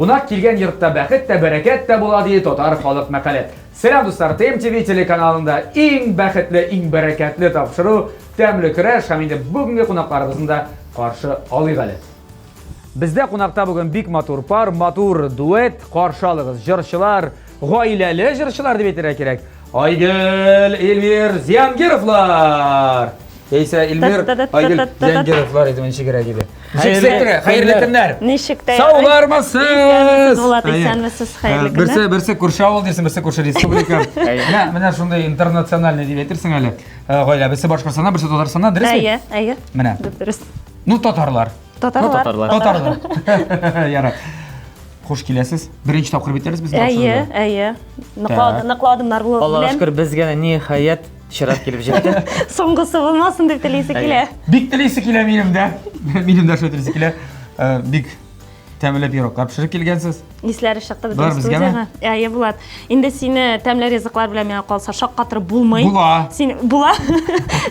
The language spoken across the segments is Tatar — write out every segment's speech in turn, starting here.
Кунак келген йортта бәхет тә, бәрәкәт тә була ди татар халык мәкале. Сәлам дуслар, ТМТV телеканалында иң бәхетле, иң бәрәкәтле тапшыру, тәмле көрәш һәм инде бүгенге кунакларыбызны да каршы алыйк әле. Бездә кунакта бүген бик матур пар, матур дуэт, каршы алыгыз җырчылар, гаиләле җырчылар дип әйтергә кирәк. Айгөл, Эльмир, Зиянгировлар. Яисә Эльмир, Айгөл, Зиянгировлар иде менче кирәк иде. Хәерле көннәр. Ничек тә? Саулармысыз? Исәнмесез, хәерле көннәр. Берсе күрше авыл дисең, берсе күрше республика. Менә шундай интернациональный дип әйтерсең әле. Гаилә, берсе Башкортстаннан, берсе Татарстаннан, дөресме? Әйе. Менә. Дөрес. Ну, татарлар. Татарлар. Ярар. Хош киләсез. Беренче тапкыр битерсез безгә. Әйе. Ныкладымнар булып Аллаһка белән. шөкер безгә ниһаять чират килеп җитте. Соңгысы булмасын дип телисе килә. Бик телисе килә минем дә. Минем дә шул телисе килә. Бик тәмле пирог пешереп килгәнсез. Исләре чыкты Бар безгә безгәме? студияга. Әйе булат. Инде сине тәмле ризыклар белән миңа калса шаккатырып булмый. Була. Син була.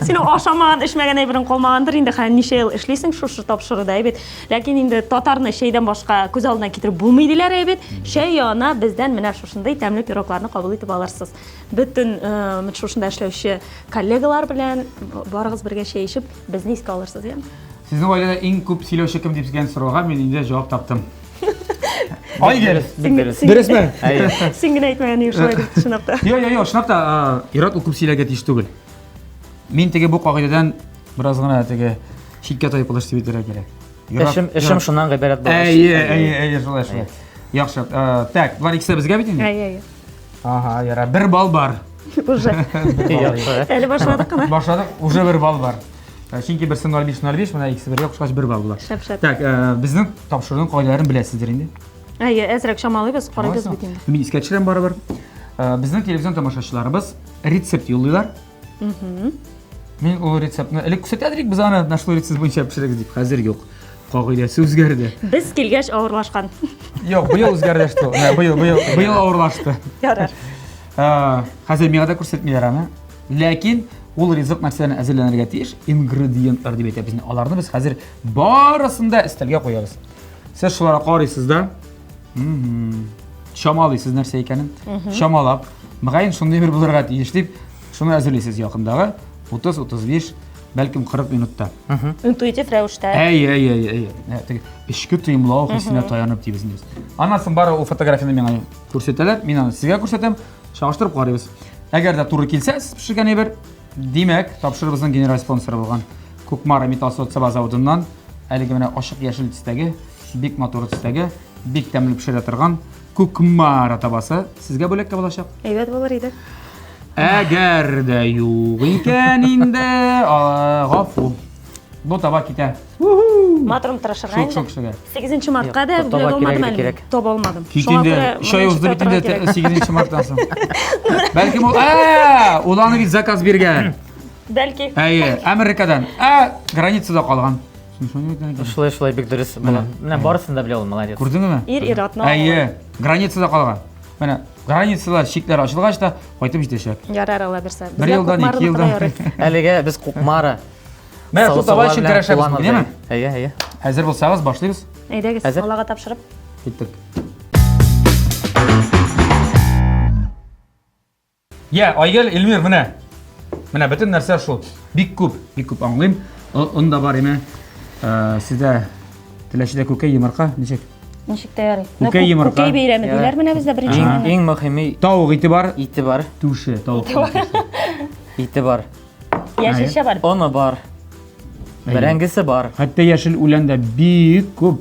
Син ашамаган, эчмәгән әйберең калмагандыр инде. Һәм ничә ел эшлисең шушы тапшыруда әйбит. Ләкин инде татарны шәйдән башка күз алдына китереп булмый диләр әйбит. Шәй янына бездән менә шушындай тәмле пирогларны кабул итеп алырсыз. Бөтен шушында эшләүче коллегалар белән барыгыз бергә шәй ичеп безне искә алырсыз, яме? Сезнең гаиләдә иң күп сөйләүче кем дип дигән сорауга мин инде җавап таптым. Айгөл. Дөресме? Син генә әйтмәгән юк шулай дип тышынып та. Йо, шунап та Ират ул күп сөйләргә тиеш түгел. Мин теге бу кагыйдәдән бераз гына теге читкә тайып алыш дип әйтергә кирәк. Эшем шуннан гыйбарәт булыр. Әйе, шулай. Яхшы. Так, булар икесе безгә бит инде. Әйе. Ага, яра, 1 балл бар. Уже. Яхшы. Әле башладык кына. Башладык, уже 1 балл бар. Чөнки берсе 0.5, менә икесе бергә кушкач 1 балл була. Шәп. Так, безнең тапшыруның кагыйдәләрен беләсездер инде. Әйе, әзрәк шамалыйбыз, карыйбыз бит инде. Мин искә төшерәм барыбер. Безнең телевизион тамашачыларыбыз рецепт юллыйлар. Мин ул рецептны элек күрсәтәдик, без аны нашлы рецепт буенча пешерәбез дип. Хәзер юк. Кагыйдәсе үзгәрде. Без килгәч авырлашкан. Юк, быел үзгәрдәште. Быел авырлашты. Ярар. Хәзер миңа да күрсәтмиләр аны. Ләкин ул ризык нәрсәләрне әзерләнергә тиеш, ингредиентлар дип әйтә безне. Аларны без хәзер барысын да өстәлгә куябыз. Сез шуларга карыйсыз да. Шамалыйсыз нәрсә икәнен. Шамалап, мөгаен шундый бер булырга тиеш дип, шуны әзерлисез якындагы 30-35, бәлкем 40 минутта. Интуитив рәвештә. Әйе. Теге эчке тоемлау хисенә таянып дибез инде. Анасын бары ул фотографияны миңа күрсәтәләр, мин аны сезгә күрсәтәм, чагыштырып карыйбыз. Әгәр дә туры килсә, сез пешергән әйбер, димәк, тапшырыбызның генераль спонсоры булган Кукмара металл сот заводыннан әлеге менә ашык яшел төстәге, бик матур төстәге, бик тәмле пешерә торган Кукмара табасы сезгә бүләккә булачак. Әйбәт булыр иде. Әгәр дә юк икән инде, гафу. Бу таба китә. Матрым тырышырга инде. Шок. 8 мартка да бүләк алмадым әле. Таба алмадым. Китенде, 3 ай узды бит инде 8 марттан соң. Бәлкем ул аны бит заказ биргән. Бәлки. Әйе, Америкадан. Границада калган. Шулай бик дөрес була. Менә барысын да белә ул, молодец. Күрдеңме? Ир-иратны. Әйе, границада калган. Менә границалар шикләр ачылгач та кайтып җитәчәк. Ярар ала берсә. 1 елдан 2 елдан. Әлегә без Кукмара. Менә шул таба өчен көрәшәбез, димме? Әйе. Хәзер булсагыз башлыйбыз. Әйдәгез, Хәзер? Аллага тапшырып. Киттек. Я, Айгөл, Эльмир, менә бөтен нәрсә шул. Бик күп аңлыйм. Онда бар име. Сездә теләчедә күкәй йомырка, ничек? Ничек тә ярый. Күкәй йомырка. Күкәй бәйрәме диләр менә бездә беренче. Иң мөһиме Тауык ите бар. ите бар. Тушы, тауык. Ите бар. Яшелчә бар. Оны бар. Бәрәңгесе бар. Хәтта яшел үлән дә бик күп.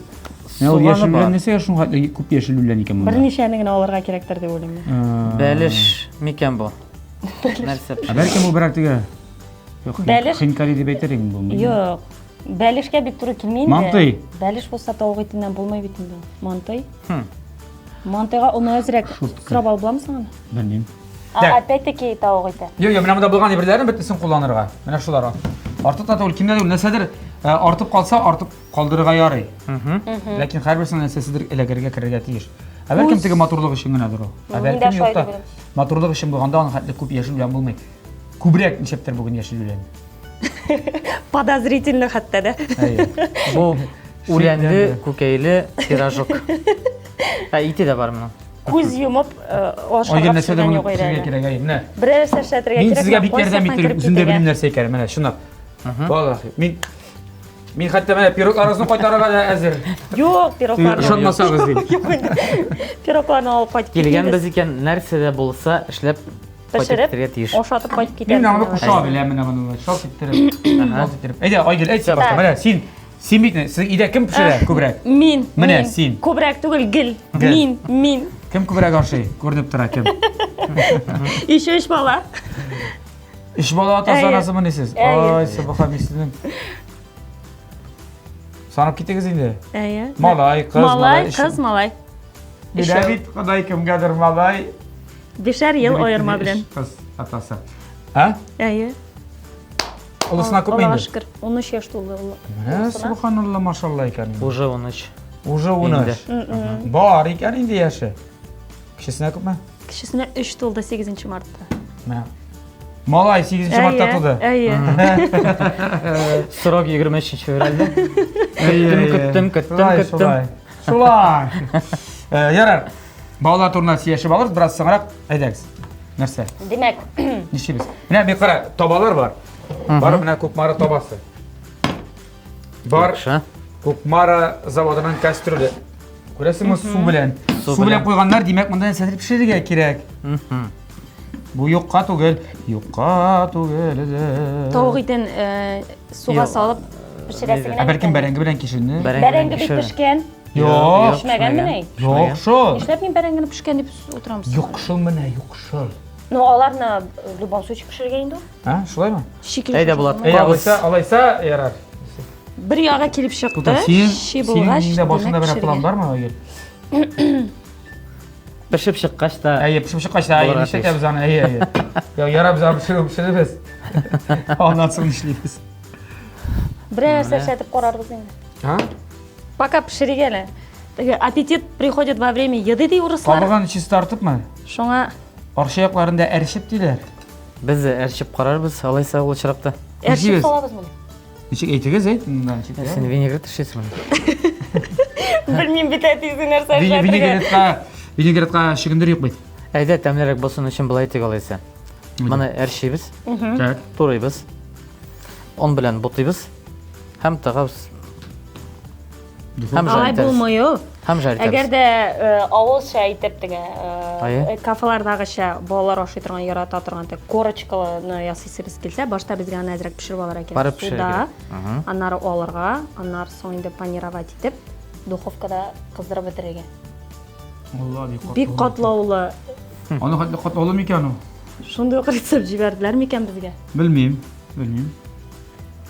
Менә ул Суганы яшел бар. үлән нәрсәгә шуңа күп яшел үлән икән монда? Берничәне генә алырга кирәктер дип уйлыйм. Бәлеш микән бу? Нәрсә? Бәлкем ул берәр теге. Бәлеш? Хинкали дип әйтерең бу. Юк. Бәлешкә бик туры килми инде. Мантый. Бәлеш булса тауык итеннән булмый бит инде. Мантый. Мантыйга уны әзрәк сорап алып буламсың аны? Белмим. Опять-таки тауык ите. Юк, менә монда булган әйберләрне бөтенсен кулланырга. Менә шулар. Артык та түгел, кимдә түгел, нәрсәдер артып калса, артып калдырырга ярый. Ләкин һәрберсенә нәрсәседер эләгергә керергә тиеш. Бәлкем теге матурлык өчен генәдер ул. Бәлкем юкта. Матурлык өчен булганда аны хәтле күп яшел белән булмый. Күбрәк ничектер бүген яшел белән. Подозрительно хәтта да. Әйе. Бу үләнле, күкәйле пирожок. Ите де бар мұның. Көз юмып, Ойгел ашыгып нәрсе де пішірген мұны yok пішірге öyle. керек, ай, міне. Бірер сәшәтірге Мен керек. сізге биттерден биттер үзінде білім нәрсе екен, міне, шынап. Vallahi, мен hatta міне пирогларыңыздың қайтаруға да әзір. Yok, piroqlarını. Ышанмасаңыз деймін. Yok, piroqlarını alıp qaytып Келген кетеміз. біз екен нәрсе де болса ішлеп Pişirip, пакеттерге тиіш. oşatıp qaytып Мен кетеміз. нағымы құшау білем, міне мұны. Шау кеттеріп, бал кеттеріп. Әйде, Айгел, әйтсе баста, міне, сен бейтін, сіз үйде кім пішірі көбірек? Min, Mine, min. sin. Көбірек түгіл, гіл. Gil. Min. Кім көбірек арши? Көрініп тұра, кім? Еще үш бала. Үш бала атасы Әйе. анасы міне сіз? Әйе. Ой, сабақа местінің. Санып кетегіз енді? Әйе. Малай, қыз, Малай, үш- қыз, малай. Үйде бейт, құдай кімгәдір малай. Бешер ел ойырма білен. Қыз атасы. А? Әйе. Ұлысына көп Аллаға енді? шүкір. 13 яшты ұлы. Міне, субханалла, машалла екен. Уже 13. Уже 13. Бар екен енді яшы. Кішісіне көп ме? Кішісіне 3 толды 8 мартта. Міне. Малай 8 мартта туды. Әйе. Срок 23 февральда. Күттім. Шулай. Ярар. Балалар турына сияші балыр, біраз саңырақ әйдәгіз. Нәрсе? Демек, Нешебіз? Міне, мен қара, табалар бар. Бар, міне көкмары табасы. Бар, көкмары заводының кәстрөлі. Көресің су білен. Су білен қойғандар, демек, мұндан сәтір пішіріге керек. Бұл юққа түгел. Юққа түгел. тауық итен суға салып пішіресігіне. Бәлкім бәрәңгі білен кешілді? Бәрәңгі бит пішкен. Жоқ. Пішмәген міне. Жоқ, шыл. Эшләп мин бәрәңгіні пішкен деп отырамыз. Жоқ, шыл міне, жоқ, шыл. Ну, аларны в любом случае пішірген инде. А, шылай ма? Әйде болады. Алайса, ярар. Bir yağa kelip çıktı. Тута, сен, Şi сенің bulgaç, үйінде башында demek бір pişirgen. план бар ма, Айгел? Пішіп шыққаш та. Әйе, пішіп шыққаш, әйе, Олар неше атеш. біз аны, әйе. Яра біз аны пішіріміз. Ondan sonra işleyiniz. Bir сәшәтіп қорарбыз енді. Ha? Пока пішіргелі. Аппетит приходит во время еды дей ұрыслар. Қабыған іші тартып ма? Шоңа Аршаяқларында әршіп дейлер. Біз әршіп қарарбыз, алайса ол шырапта. әршіп салабыз мұны. Нешек әйтігіз, Сен винегрет ішесің мұны. Білмейм бет әтейсің нәрсе сәшәтірге. Винегретқа шігіндір ек бейт. Әйде тәмлерек болсын үшін былай тек алайса. Мұны әршейбіз, Так. турайбыз, он білән бұтайбыз, һәм тағабыз, һәм Алай жаритабыз. болмайы. Һәм Әгер жаритабыз. де ауыз шай итеп теге Айы. кафелардагыча балалар ашый торган ярата торган теге корочкалыны ясыйсыбыз келсе, башта безгә аны әзрәк пешереп алыр икән. Барып пешерә Суда, керек. аннары алырга, аннары соң инде панировать итеп, духовкада кыздырып бетерергә. Бик катлаулы. Оны қатлаулы ма екен? Шундый ук рецепт җибәрделәр микән безгә? Білмейм.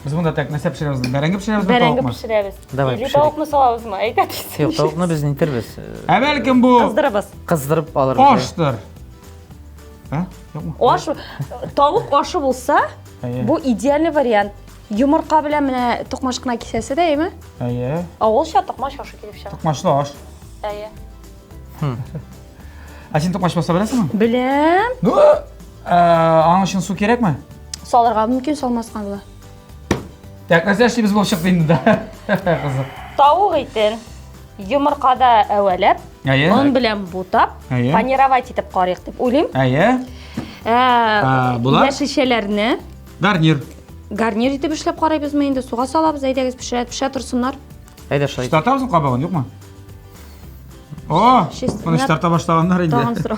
Біз мұнда тәк нәрсе пішіреміз? Бәрәңгі пішіреміз бе Бәрәңге тауық ма? пешерәбез. Давай, Или пешерик. тауыкны салабызмы? Әйтәтсез. Yok, tavukni biz nitirbiz. Бәлкім бұл Кыздырабыз. Қыздырып алырбыз. оштыр. Жоқ ма? Аш, тавык ашы булса, Әйе. бу идеальный вариант. Йомырка белән менә токмашкына кисәсе дә, әйме? Әйе. Авылча токмаш ашы килеп чыга. Тоқмашлы аш. Әйе. А сен тоқмаш болса білесің ма? Беләм. Ну, аның үшін су керек ме? Салырга мөмкин, салмаска була. Так, нәрсе ішіміз болып шықты енді да. Қызық. Тавык итен йомыркада әвәләп, Әйе. он белән бутап, Әйе. панировать итеп карыйк дип уйлыйм. Әйе. Булар? Яшелчәләрне Гарнир. гарнир итеп эшләп карыйбызмы инде? Суга салабыз, әйдәгез пешә торсыннар. Әйдә шулай. Тартабызың қабағын, жоқ ма? О, Чисто. мұны тарта баштағандар Тагын енді. сорау.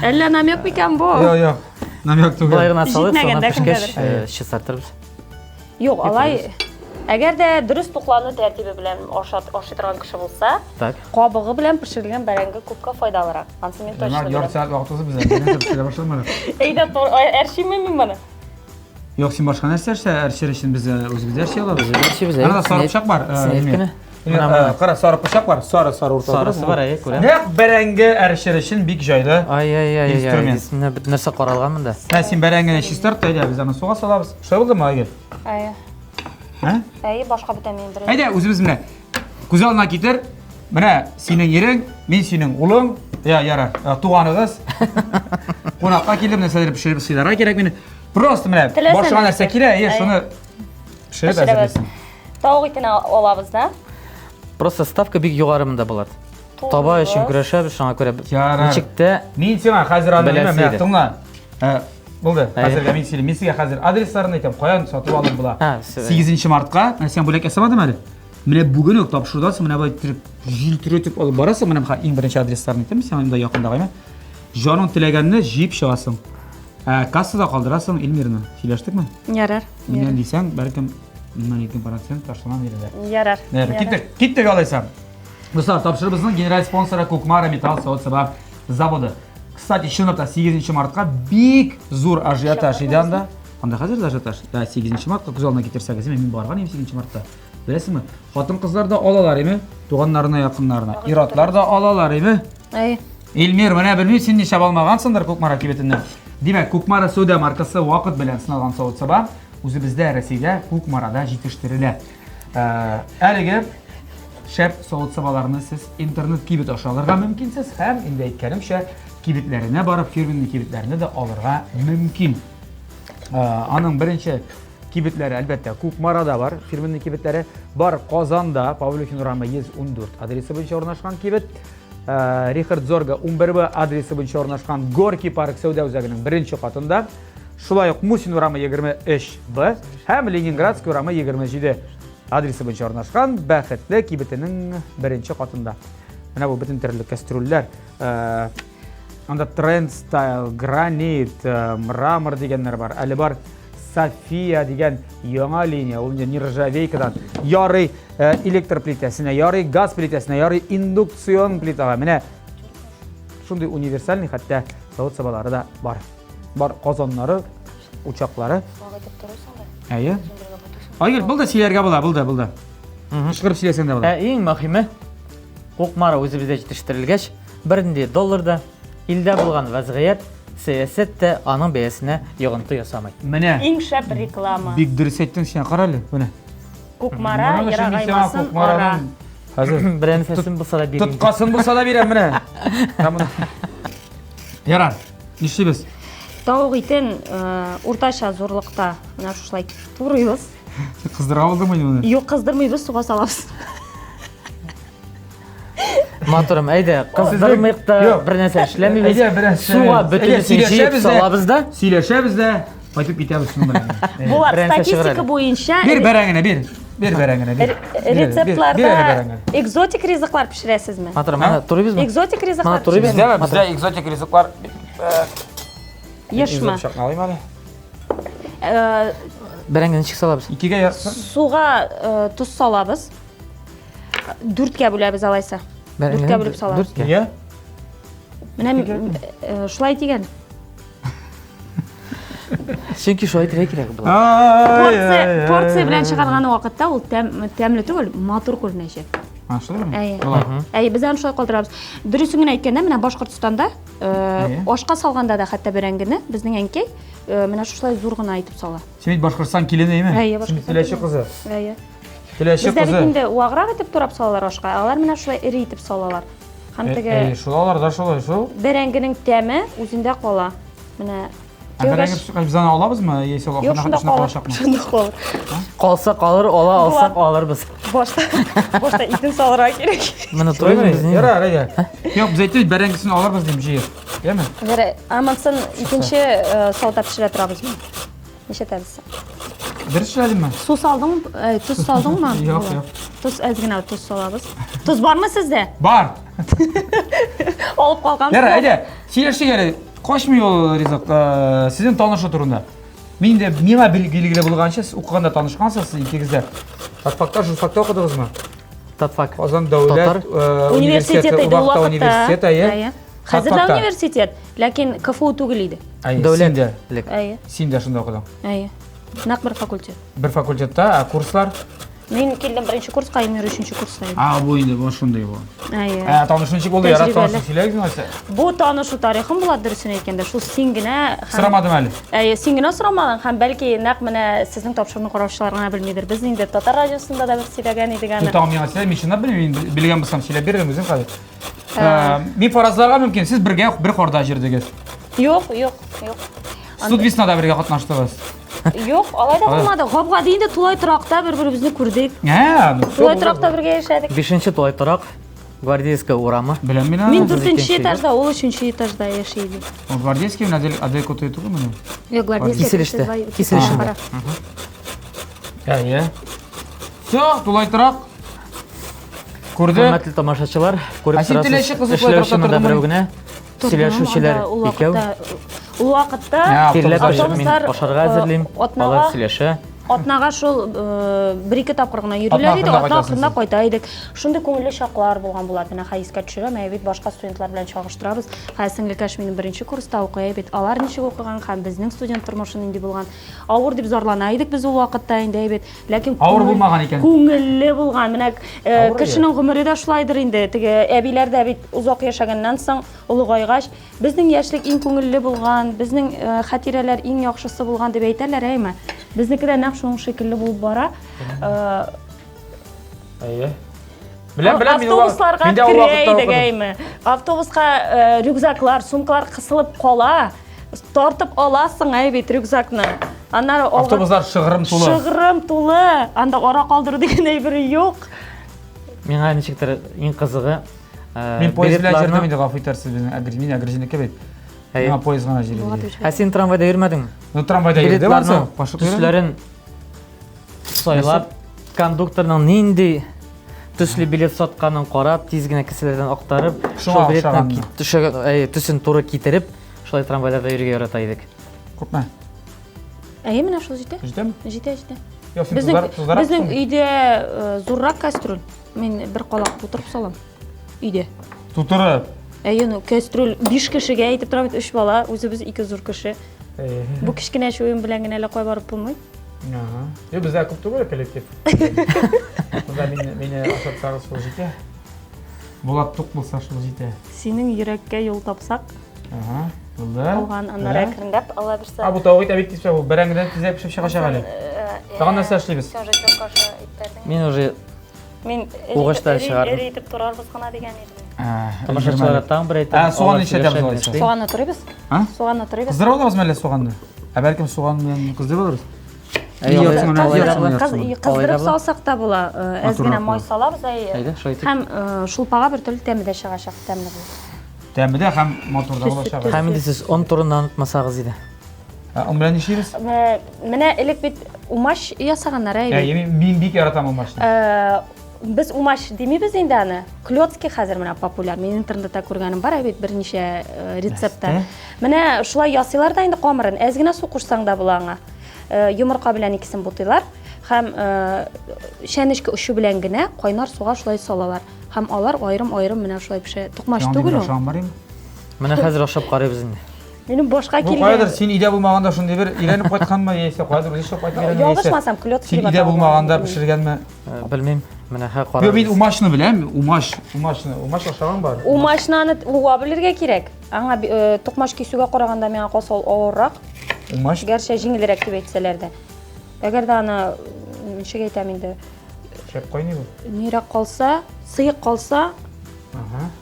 Әллә намек микән бу? Жоқ. Намек түгел. Былай гына салып, соңына Җитмәгәндә пешкәч, кемдәдер. ши сартырбыз. Юк, алай. Әгәр дә дөрес туклану тәртибе белән ашый торган кеше булса, Так. кабыгы белән пешерелгән бәрәңге күпкә файдалырак. Ансы мен точно Ярты беләм. сәғат вақытысы бізде. Нәрсе пішіре башланмады. Әйдә, әршиме мин моны? Жоқ, сен башқа нәрсе әршер үшін біз өзімізде әрше аламыз. Әршейбіз, Анада сары пышақ бар. Сен әйткені. Қара, сары пышақ бар. Сары ортада. Сарысы бар, әйе, көрем. Нәқ бәрәңгі әршер үшін бик жайлы. Ай, Инструмент. десімне бит нәрсе қаралған мында. Сен бәрәңгіні шистарт, әйде, біз аны суға салабыз. Шой болды ма, Айгел? Әйе. Әйе, башка бітәмен бір. Әйде, өзіміз міне. Көз алдына кетір. Міне, сенің ерің, мен сенің ұлың. Ярар, туғанығыз. Қонаққа келіп, нәрселер пішіріп сыйларға керек мені. Просто міне, башыға нәрсе келе, соны пішіріп әзірлесін. Тауық итен алабыз да? Просто ставка бик юғары мында болады. Таба өчен көрәшәбез, шуңа күрә Ярар. ничектә Мен сиңа хәзер Беләсе аны иде. тыңла. Булды. Хәзергә мен сөйләйм. Мен сезгә хәзер адресларын әйтәм. Каян сатып алдым була? 8 мартка. Мен сиңа бүләк ясамадым әле. Менә бүген үк тапшырдасың, менә бай җилтеретеп алып барасың. Менә иң беренче адресларын әйтәм. Сиңа инде якында гайма. Җаның теләгәнне җыеп чыгасың. Кассада калдырасың Эльмирны. Сөйләштекме? Ярар. Миннән дисәң, бәлкем 2% ташлана бирәләр. Ярар. Киттек алайсам. Достар, тапшырыбызның генераль спонсоры Кукмара металл савыт-саба заводы. Кстати, шынында 8 мартка бик зур ажиотаж иде анда. Анда хәзер дә ажиотаж. 8 мартка күз алдына китерсәгез, мен барган 8 мартта. Беләсезме? Хатын-кызлар да алалар име? Туганнарына, якыннарына. Иратлар да алалар име? Эльмир, менә белмим, син нишә алмагансыңдыр Кукмара кибетеннән. Димәк, Кукмара Сода маркасы вакыт белән сыналган савыт-саба үзебездә Россиядә Кукмарада җитештерелә. Әлеге шәп савыт-сабаларны сез интернет кибет аша алырга мөмкинсез һәм инде әйткәнемчә кибетләренә барып, фирменный кибетләрне дә алырга мөмкин. Аның беренче кибетләре әлбәттә Кукмарада бар, фирменный кибетләре бар Казанда, Павлюхин урамы 114 адресы буенча урнашкан кибет. Рихард Зорга 11 адресы буенча урнашкан Горький парк сәүдә үзәгенең беренче катында. Шулай ук Мусин урамы 23Б һәм Ленинградский урамы 27 адресы буенча урнашкан Бәхетле кибетенең беренче катында. Менә бу бөтен төрле кастрюльләр, анда Trend Style, Granit, Mramor дигәннәр бар. Әле бар София дигән яңа линия, ул инде нержавейкадан ярый электр плитәсенә, ярый газ плитәсенә, ярый индукцион плитага. Менә шундый универсальный хәтта завод-сабалары да бар. Бар казаннары, учаклары. Әйе. Айгөл, бұл да сөйләргә була, булды. Шыгырып сөйләсәң дә була. Иң мөһиме Кукмара үзебездә җитештерелгәч, бернинди долларда илдә булган вазгыять сәясәттә аның бәясенә йогынты ясамый. Менә Иң шәп реклама. бик дөрес әйттең син, кара әле, менә. Кукмара ярагаймасын ара. Хәзер Берәр нәфәсем булса да бирим. тоткасын булса да бирәм менә. Ярар. Нишлибез? Тауык итен уртача зурлыкта менә шулай турыйбыз. Кыздыра алдымы моны? Юк, кыздырмыйбыз, суга салабыз. Матурым, әйдә, кыздырмыйк та бер нәрсә эшләмибез. Әйдә, бераз Суга бөтенесен җыеп салабыз да. Сөйләшәбез дә, кайтып китәбез шуның белән. Булар Берәр нәрсә чыгар статистика әле. буенча Бир бәрәңгенә, бир. Бир бәрәңгенә, бир. рецептларда экзотик ризыклар пешерәсезме? Матурым, аны турыйбызмы? Экзотик ризыклар турыйбыз. пешерәсезме? Бездә экзотик ризыклар. Ешме? Чакналыйм әле. Берәңгә ничек салабыз? Икегә ярсын. Суга туз салабыз. 4-кә бүләбез алайса. 4-кә бүлеп салабыз. Нигә? Менә шулай дигән. Чөнки шулай кирәк була. Порция белән чыгарган вакытта ул тәмле түгел, матур күренәчәк. Шулаймы? Әйе, без аны шулай калдырабыз. Дөресен генә әйткәндә, менә Башкортстанда ашка салганда да хәтта бәрәңгене безнең әнкәй менә шулай зур гына әйтеп сала. Син бит Башкортстан киленеме? Әйе, Башкортстан. Теләче кызы. Әйе. Теләче Бездә бит кызы. инде ваграк итеп турап салалар ашка. Алар менә шулай ире итеп салалар. Һәм теге Шулалар да шулай, шул. бәрәңгенең тәме үзендә кала. Менә Бәрәңге пешкәч без аны алабызмы? Яисә Юк, алып шунда кала. Шунда кала. Калса калыр, ала алсак алырбыз. Башта итен салырга кирәк. Менә турыйбыз. Ярар, әйе. Юк, без әйтик бәрәңгесен алырбыз дим җыеп. Яме? Ярар, амансын икенче салта пешерә торабызмы? Ничә тәбез? Дөрес эшләдеңме? Су салдың, туз салдыңмы? Юк, юк. Туз әз генә туз салабыз. Туз бармы сездә? Бар. Алып калган. Ярар, әйдә. Сөйләшик әле. Кашмый ул ризык. Сезнең танышу турында. Мин дә миңа билгеле булганча, сез укыганда танышкансыз сез икегез дә. Татфакта, журфакта укыдыгызмы? Татфак. Казан дәүләт университеты иде ул вакытта. Университет, әйе. Хәзер дә университет, ләкин КФУ түгел иде. Дәүләтлек. Әйе. Син дә шунда укыдың. Әйе. Нәкъ бер факультет. Бер факультетта, курслар? Мин килдем беренче курска, Эльмир 3-нче курста иде. Бу инде бу шундай бу. Әйе. Танышынчык булды, ярат танышу сөйләгез нәрсә? Бу танышу тарихым була дөресен әйткәндә, шул син генә Сорамадым әле. Әйе, син генә сорамадың һәм бәлки нәкъ менә сезнең тапшыруны караучылар гына белмидер. Без инде Татар радиосында да бер сөйләгән идек аны. Тагын миңа сөйлә, мин шунда белгән булсам сөйләп бирәм үзем хәзер. Мин фаразларга мөмкин, сез бергә бер хорда җирдегез. Юк. Суд виснада бергә катнаштыгыз. Юк, алай да булмады. Габга дигәндә тулай торакта бер-беребезне күрдек. Тулай торакта бергә яшәдек. 5-нче тулай торак. Гвардейская урамы. Білем мен Мен Біз 4-ші екенсіз, этажда, ол 3-ші этажда яшейді. Гвардейский мен адекоты етугі мені. Yok, gvardiyskiy Киселішті. kişi Киселішті. var. Все, тулайтырақ. Көрді. Hürmetli tomoshachilar, ko'rib Сен телеші turasiz. қызық Ishlovchimizda bir o'g'ina, сөйләшүчеләр икәү. Ул вакытта Тирләп автобустар мин ашарга әзерлим. Алар сөйләшә. Атнага шул 1-2 тапкыр гына йөриләр иде, атна ахырында кайта идек. Шундый күңелле чаклар булган булат. Менә хәискә төшерәм, бит башка студентлар белән чагыштырабыз. Хәсенле каш минем 1-нче курста укый бит. Алар ничек укыган һәм безнең студент тормышы нинди булган. Авыр дип зарлана идек біз ул вакытта инде бит. Ләкин Авыр булмаган икән. Күңелле булган. Менә кешенең гомере дә шулайдыр инде. Теге әбиләр дә бит узак яшәгәннән соң улыгайгач, безнең яшьлек иң күңелле булган, безнең хатирәләр иң яхшысы булган дип әйтәләр, әйме. Безнеке дә нәкъ шуның шикелле булып бара. Білем, Автобусларга керәйдек, әйме. Автобуска рюкзаклар, сумкалар кысылып кала. Тартып аласың, бит рюкзакны. Аннары автобуслар шығырым тулы. Шығырым тулы. Анда ара калдыру деген әйбере юк. Миңа ничектер иң кызыгы Мен поезд белән җирдәм инде гафу итәрсез безнең мин агрежинеккә бит. Миңа поезд гына җирдә. Син трамвайда йөрмәдеңме? Ну трамвайда йөрдем ансың. Төсләрен сайлап, кондукторның нинди төсле билет сатканын карап, тиз генә кеселәрдән актарып, шул билетны төсен туры китереп, шулай трамвайларда йөрергә ярата идек. Күпме? Менә шул җитә. Җитәме? Җитә. Безнең өйдә зуррак кастрюль. Мин бер калак тутырып салам. Өйдә. Тутырып. Кастрюль 5 кешегә әйтеп тора бит 3 бала, үзебез 2 зур кеше. Бу кичкенә шуен белән генә лә кай барып булмый. Бездә күп түгел коллектив. Монда мине ашап сарыс шул җитә. Булат тук булса шул җитә. Синең йөрәккә юл тапсак. Булды. Алган аннары әкренләп ала бирсә. Бу тавык объектив бу бәрәңгедән тизәп пешеп чыгачак әле. Тагын нәрсә эшлибез? Мин уже Мин угыштан чыгардым. Әйтеп торарбыз гына дигән идем. Тамашачыларга таң бер әйтәм. Суган ишәтәбез алайса. Суганны турыбыз? Суганны турыбыз. Кыздырып алабыз мәле суганны? Бәлкем суган белән кыздырып алырбыз. Кыздырып салсак та була. Әзгенә май салабыз, һәм шулпага бер төрле тәме дә чыгачак, тәмле булыр. Тәмедә һәм моторда булачак. Һәм инде сез 10 турында онытмасагыз иде. Он белән нишибез? Менә элек бит умаш ясаганнар әйбит. Мин бик яратам умашны. Без умаш димибез инде аны. Клёцкий хәзер менә популяр. Мин интернетта күргәнем бар әйбит берничә рецептта. Менә шулай ясыйлар да инде камырын. Әз генә су кушсаң да була аңа. Йомырка белән икесен бутыйлар һәм шәнечке ұшы белән генә кайнар суга шулай салалар. Һәм алар айрым-айрым менә шулай пеше. Тукмаш түгел ул. Менә хәзер ашап карыйбыз инде. Минем башка килгән. Бу кайдыр син идә булмаганда шундый бер өйрәнеп кайтканмы яисә кайдыр ишеп кайтканмы? Ялгышмасам, клёцкий дип. Син идә булмаганда пешергәнме? Белмим. Менә һә карый. Мин умашны беләм. Умаш ашаган бар. Умашны уа белергә кирәк. Аңа тукмаш кисүгә караганда миңа калса авыррак. Умаш. Гәрчә җиңелрәк дип әйтсәләр дә. Әгәр дә аны ничек әйтәм инде? Шәп кайный бу. Нирәк калса, сыек калса,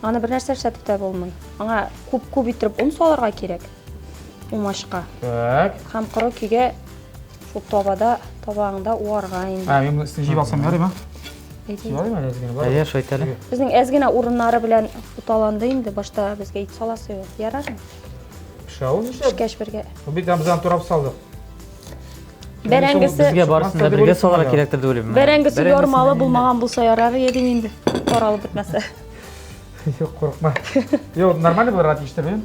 аны бер нәрсә эшләтеп тә булмый. Аңа күп итеп ун салырга кирәк. Умашка. Так. Һәм коры көйгә шул табагында уарга инде. Мин моны җыйып алсам ярыймы? Ярыймы әзгенә бар. Әйе, шайтәле. Безнең әзгенә урыннары белән буталанды инде. Башта безгә ит саласы юк. Ярармы? Шау нишә? Шкәш бергә. Бу бит бездән турап салдык. Бәрәңгесе безгә барысын да бергә салырга кирәктер дип уйлыйм. Бәрәңгесе ярмалы булмаган булса ярар иде инде. Таралып бетмәсә. Юк, курыкма. Юк, нормально булыр атыштырып.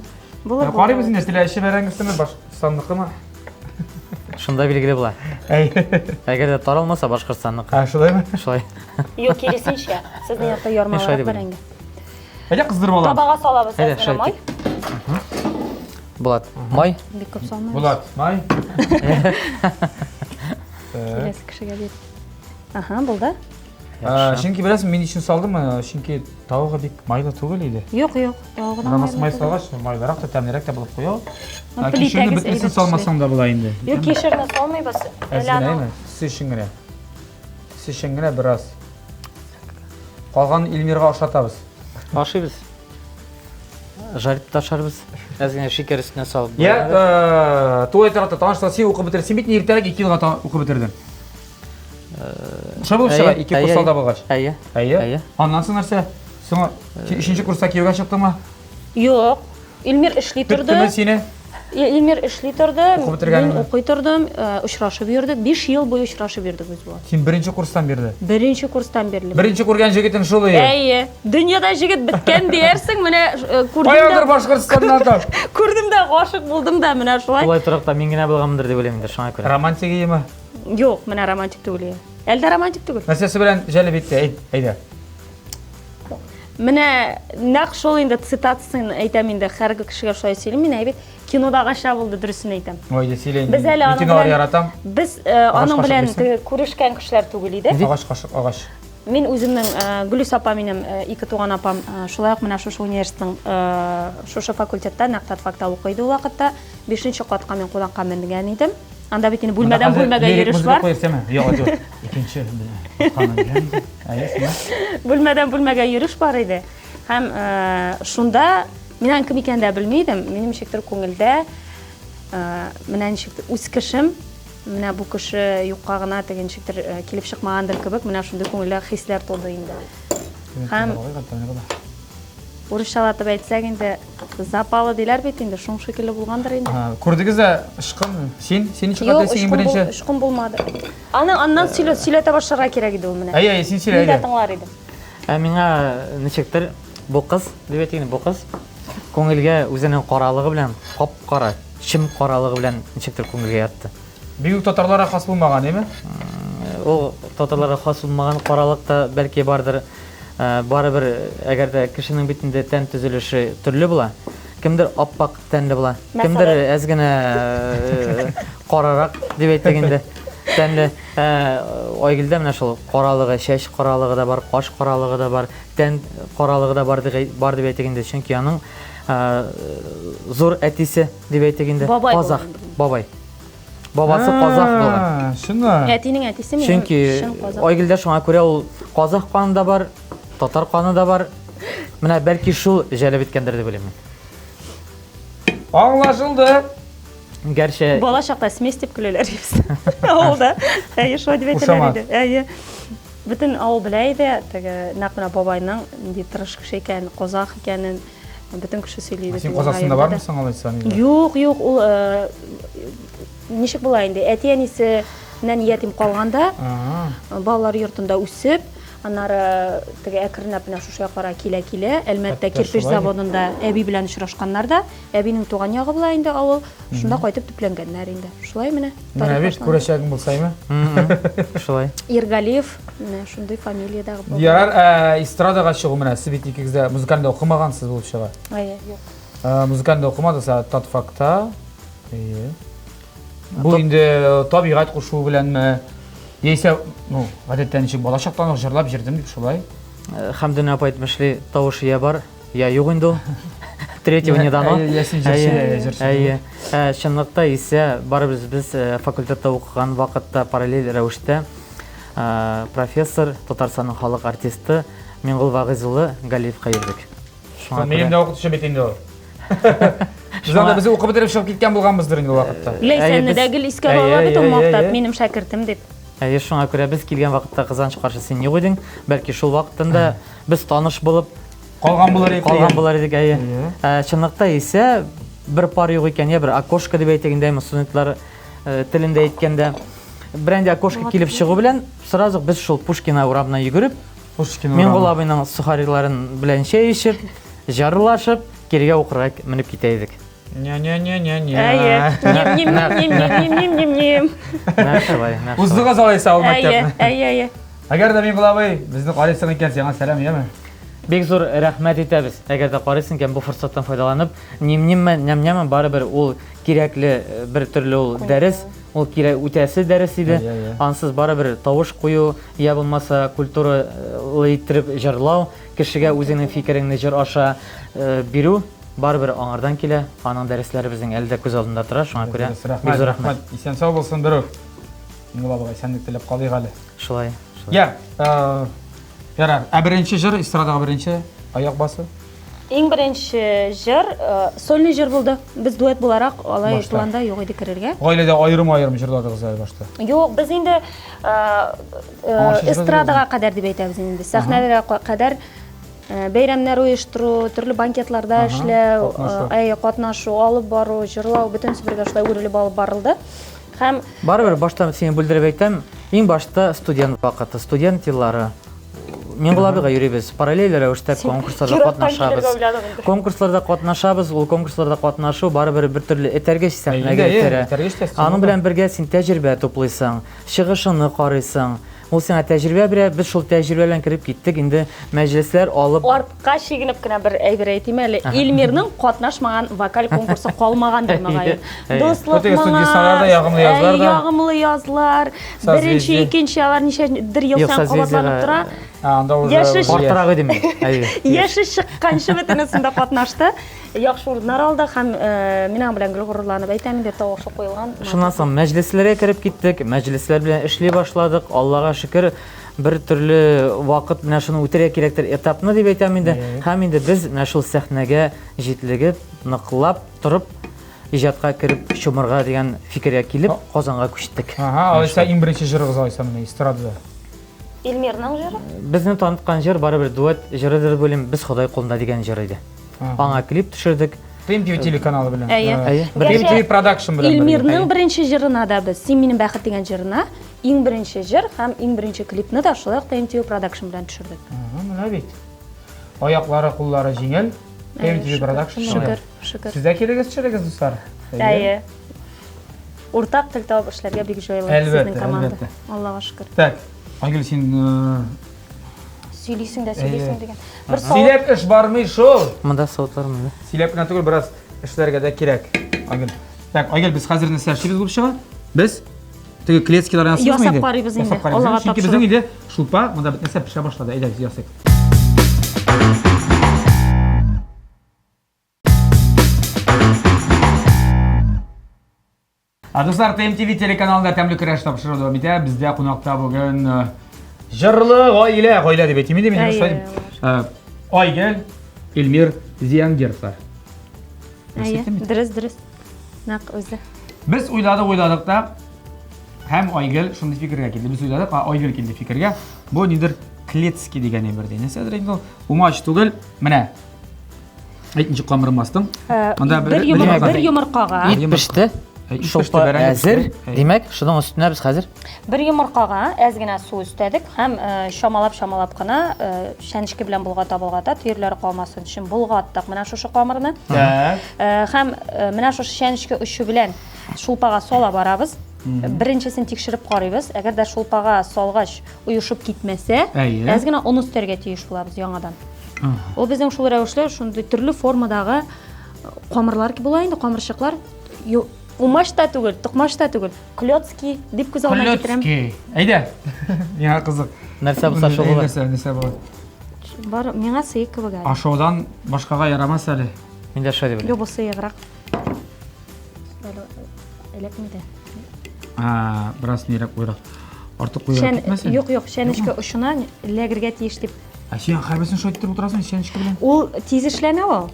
Булыр. Карыйбыз инде, теләшә бәрәңгесеме баш сандыкымы? Шунда билгеле була. Әгәр дә таралмаса Башкортстанныкы. Шулаймы? Шулай. Юк, киресенчә. Сезнең якта ярмалы бәрәңге. Әйдә кыздырып алам. Табага салабыз әзгенә май. Булат. Май. Бик күп салмай. Булат, май. Келесі кешегә бир. Булды. Чөнки беләсең, мин өчен салдым, чөнки тавыгы бик майлы түгел иде. Юк. Тавыгыдан майлы. Май салгач, майлырак та тәмлерәк тә булып куя. Кешегә Кишерне бөтенсен салмасаң да була инде. Юк, кишерне салмыйбыз. Әзгенәме? Сишенгенә бераз. Калган Илмирга ашатабыз. Ашыйбыз. Жарып ташарбыз. Әзгенә шикәр өстенә салып. Туй тарата таныштык, син укып бетерсең бит, иртәрәк 2 елга укып бетердең. Шулай булып чыга, 2 курс алда булгач. Әйе. Аннан соң нәрсә? Соңа 3-нче курста кияүгә чыктыңмы? Юк. Илмир эшли торды. Төттеме сине? Илмир эшли торды. Укып бетергәнме? Мин укый тордым. Очрашып йөрдек. 5 ел буе очрашып йөрдек без була. Син 1-нче курстан бирде. Беренче курстан бирле. Беренче күргән җегетең шул ие. Әйе. Дөньяда җигет биткән диярсең, менә Каядыр Башкортстаннан да. күрдем дә гашык булдым да менә шулай. Шулай торакта мин генә булганмындыр дип уйлыйм инде, шуңа күрә. Романтик иеме? Юк, менә романтик түгел. Әлдә романтик түгел. Нәрсәсе белән җәлеп итте? Әйдә. Менә нәкъ шул инде цитатасын әйтәм инде һәрге кешегә шулай сөйлим. Мин әйбит кинодагыча булды, дөресен әйтәм. Ой, сөйләйин. Без әле аның кинолар белән яратам. Без аның кашык белән бирсен. күрешкән кешеләр түгел иде. Агач кашык, агач. Мин үземнең Гөлүс апа минем ике туган апам шулай ук менә шушы университетның шушы факультетта нәкъ факта укыйды ул вакытта. 5нче катка мин кунакка менгән идем. Анда бит инде бүлмәдән бүлмәгә йөреш бар. Юк, юк. Икенче белән. Бүлмәдән бүлмәгә йөреш бар иде. Һәм шунда миннән кем икәнен дә белмидем. Минем ничектер күңелдә менә ничектер үз кешем, менә бу кеше юкка гына теге ничектер килеп чыкмагандыр кебек, менә шундый күңелдә хисләр тулды инде. Һәм урысчалатып әйтсәк инде запалы диләр бит инде, шуң шикелле булгандыр инде. Күрдегез дә ышкын. Син ничек дисең беренче? Ышкын булмады. Аннан сөйләтә башларга кирәк иде ул менә. Әйе, син сөйлә Мин дә әйдә. тыңлар идем. Миңа ничектер бу кыз, дип әйтәйин, бу кыз күңелгә үзенең каралыгы белән, кап-кара, чим каралыгы белән ничектер күңелгә ятты. Бигүк татарларга хас булмаган, эме? Ул татарларга хас булмаган каралык та бәлки бардыр. Барыбер әгәр дә кешенең битендә тән төзелеше төрле була. Кемдер аппак тәнле була, кемдер әз генә карарак дип әйтгәндә тәнле. Айгөлдә менә шул каралыгы, чәч каралыгы да бар, каш каралыгы да бар, тән каралыгы да бар дип әйтгәндә, чөнки аның зур әтисе дип әйтгәндә казах, бабай. Бабасы казах булган. Шуны. Әтинең әтисе минем Чөнки Айгөлдә шуңа күрә ул казах каны да бар, татар каны да бар. Менә бәлки шул җәлеп иткәндер дип уйлыйм. Аңлашылды. Гәрчә бала чакта смесь дип көләләр ибез. Авылда. Әйе, шулай дип әйтәләр иде. Әйе. Бөтен авыл белә иде, теге нәкъ менә бабайның нинди тырыш кеше икәнен, казах икәнен бөтен кеше сөйли иде. Син Казахстанда бармысың алайсың? Юк, юк, ул ничек була инде? Әти-әнисе менән ятим калганда, балалар йортында үсеп, аннары теге әкренләп менә шушы якларга килә. Әлмәттә кирпич заводында әби белән очрашканнар да. Әбинең туган ягы була инде авыл. Шунда кайтып төпләнгәннәр инде. Шулай менә. Менә бит күрәчәгең булсаймы? шулай. Иргалиев, менә шундый фамилиядә була. Ярар, эстрадага чыгу менә сез бит икегездә музыканда укымагансыз булып чыга. Әйе, юк. Музыканда укымадыгыз, татфакта. Бу инде табигать кушу беләнме? Яисә, ну, гадәттә ничек бала чактан ук җырлап җирдем дип шулай. Хәмдүн апа әйтмешли, тавышы я бар, я юк инде ул. Третьего не дано. Әйе. Чынлыкта исә барыбыз без факультетта укыган вакытта параллель рәвештә профессор, Татарстанның халык артисты Миңгол Вагыз улы Галиевка йөрдек. Минем дә укытучы бит инде ул. Без укып бетереп чыгып киткән булганбыздыр инде вакытта. Ләйсәнне дә гел искә алалар бит ул мактап, минем шәкертем дип. Әйе, шуңа күрә без килгән вакытта кызганыч каршы син юк идең. Бәлки шул вакытында без таныш булып калган булар идек. Әйе. Чынлыкта исә бер пар юк икән, я бер окошко дип әйтгәндә, студентлар телендә әйткәндә, бренди окошко килеп чыгу белән сразу без шул Пушкина урамына йөгереп, Миңгол абыйның сухариларын белән чәй ичеп, җырлашып, кирегә укырга менеп китә идек. Не. Әйе. Ним. Уздыга салайса ул мәктәпне. Әйе. Әгәр дә Миңгол абый безне карыйсың икән, сиңа сәлам, яме? Бик зур рәхмәт итәбез. Әгәр дә карыйсың икән, бу форсаттан файдаланып, ням барыбер ул кирәкле бер төрле ул дәрес, ул кирәк үтәсе дәрес иде. Ансыз барыбер тавыш кую, я булмаса культуралы иттереп җырлау, кешегә үзенең фикереңне җыр аша бирү барыбер аңардан килә. Аның дәресләре безнең әлдә күз алдында тора, шуңа күрә бик зур рәхмәт. Исән сау булсын берүк. Миңгол абый, исәнлек теләп калыйк әле. Шулай. Я, ярар, беренче җыр, эстрадага беренче аяк басы. Иң беренче җыр, сольный җыр булды. Без дуэт буларак алай планда юк иде керергә. Гаиләдә айрым җырладыгыз әле башта. Юк, без инде эстрадага кадәр дип әйтәбез инде. Сәхнәләргә кадәр бәйрәмнәр оештыру, төрле банкетларда эшләү, катнашу, алып бару, җырлау, бөтенсе бергә шулай үрелеп алып барылды. Һәм Барыбер баштан сине бүлдереп әйтәм, иң башта студент вакыты, студент еллары. Мин булабыга йөрибез, параллель рәвештә конкурсларда катнашабыз. Конкурсларда катнашабыз, ул конкурсларда катнашу барыбер бер төрле этәргә сәхнәгә итерә. Аның белән бергә син тәҗрибә туплыйсың, чыгышыңны карыйсың. Ул сиңа тәҗрибә бирә, без шул тәҗрибә белән кирип киттек, инде мәҗлесләр алып. Артка чигенеп кенә бер әйбер әйтим әле. Илмирның катнашмаган вокаль конкурсы калмагандыр мөгаен. Дуслык ягымлы язлар, беренче, икенче алар ничәдер ел саен кабатланып тора. Анда уже Артырак идем. Яшы чыкканчы бөтенесендә катнашты. Яхшы урыннар алды һәм минем белән горурланып әйтәм инде тавышы куелган. Шуннан соң мәҗлесләргә кирип киттек, мәҗлесләр белән эшли башладык. Аллага шөкер, бер төрле вакыт менә шуны үтәргә кирәктер этапны дип әйтәм инде. Һәм инде без менә шул сәхнәгә җитлегеп, ныклап торып, иҗатка кирип чумырга дигән фикергә килеп, Казанга күчтек. Алайса иң беренче җырыгыз алайса менә эстрадада. Илмирның җыры? Безне таныткан җыр барыбер дуэт җырыдыр белем, без Ходай кулында дигән җыр иде. Аңа клип төшердек. TMTV телеканалы белән. TMTV Production белән. Илмирның беренче җырына да без, Син минем бәхет дигән җырына, иң беренче җыр һәм иң беренче клипны да шулай TMTV Production белән төшердек. Менә бит. Аяклары, куллары җиңел. TMTV Production. Шөкер, шөкер. Сез дә кирегез, дуслар. Әйе. Уртак тел табып эшләргә бик җайлы сезнең команда. Аллага шөкер. Так, Айгөл, син Сөйлисең дә сөйлисең дигән. Бер сөйләп эш бармый шул. Монда саутлармы? Сөйләп кенә түгел, бераз эшләргә дә кирәк. Айгөл. Так, Айгөл, без хәзер нәрсә эшлибез булып чыга? Без теге клетскаларны ясыйбыз инде. Ясап карыйбыз инде. Аллага Чөнки безнең инде шулпа, монда бит нәрсә пешә башлады. Әйдәгез, ясыйк. Достар, TMTV телеканалында тәмле көрәш тапшыру дәвам итә. Бездә кунакта бүген җырлы гаилә дип әйтим инде мин. Айгөл, Илмир, Зиянгировлар. Әйе, дөрес. Нак үзе. Без уйладык та һәм Айгөл шундый фикергә килде. Без уйладык, Айгөл килде фикергә. Бу нидер клетский дигән әйбер. Нәрсәдер инде ул. Умач түгел. Менә. Әйтенче камырмастың. Анда бер йомыркага. Ит пеште. Шулпа әзер. Димәк, шуның өстенә без хәзер бер йомыркага әз генә су өстәдек һәм шамалап кына шәнечке белән болгата төерләре калмасын өчен болгаттык менә шушы камырны. Һәм менә шушы шәнечке очы белән шулпага сала барабыз. Беренчесен тикшереп карыйбыз. Әгәр дә шулпага салгач уешып китмәсә, әз генә ун өстәргә тиеш булабыз яңадан. Ул безнең шул рәвешле шундый төрле формадагы камырлар була инде, камырчыклар. Умашта түгел, тукмашта түгел. Клёцкий дип күз алдына китерәм. Клёцкий. Әйдә. Миңа кызык. Нәрсә булса шул булыр. Нәрсә булыр? Бар, миңа сыйк кебек әле. Ашаудан башкага ярамас әле. Мин дә шулай дип. Юк, бу сыйграк. Элекмиде. Бераз нирәк куйрак. Артык куйрак китмәсен. Юк, шәнечке ошына ләгергә тиеш дип. Син һәрберсен шулай итеп утырасың шәнечке белән. Ул тиз эшләнә ул.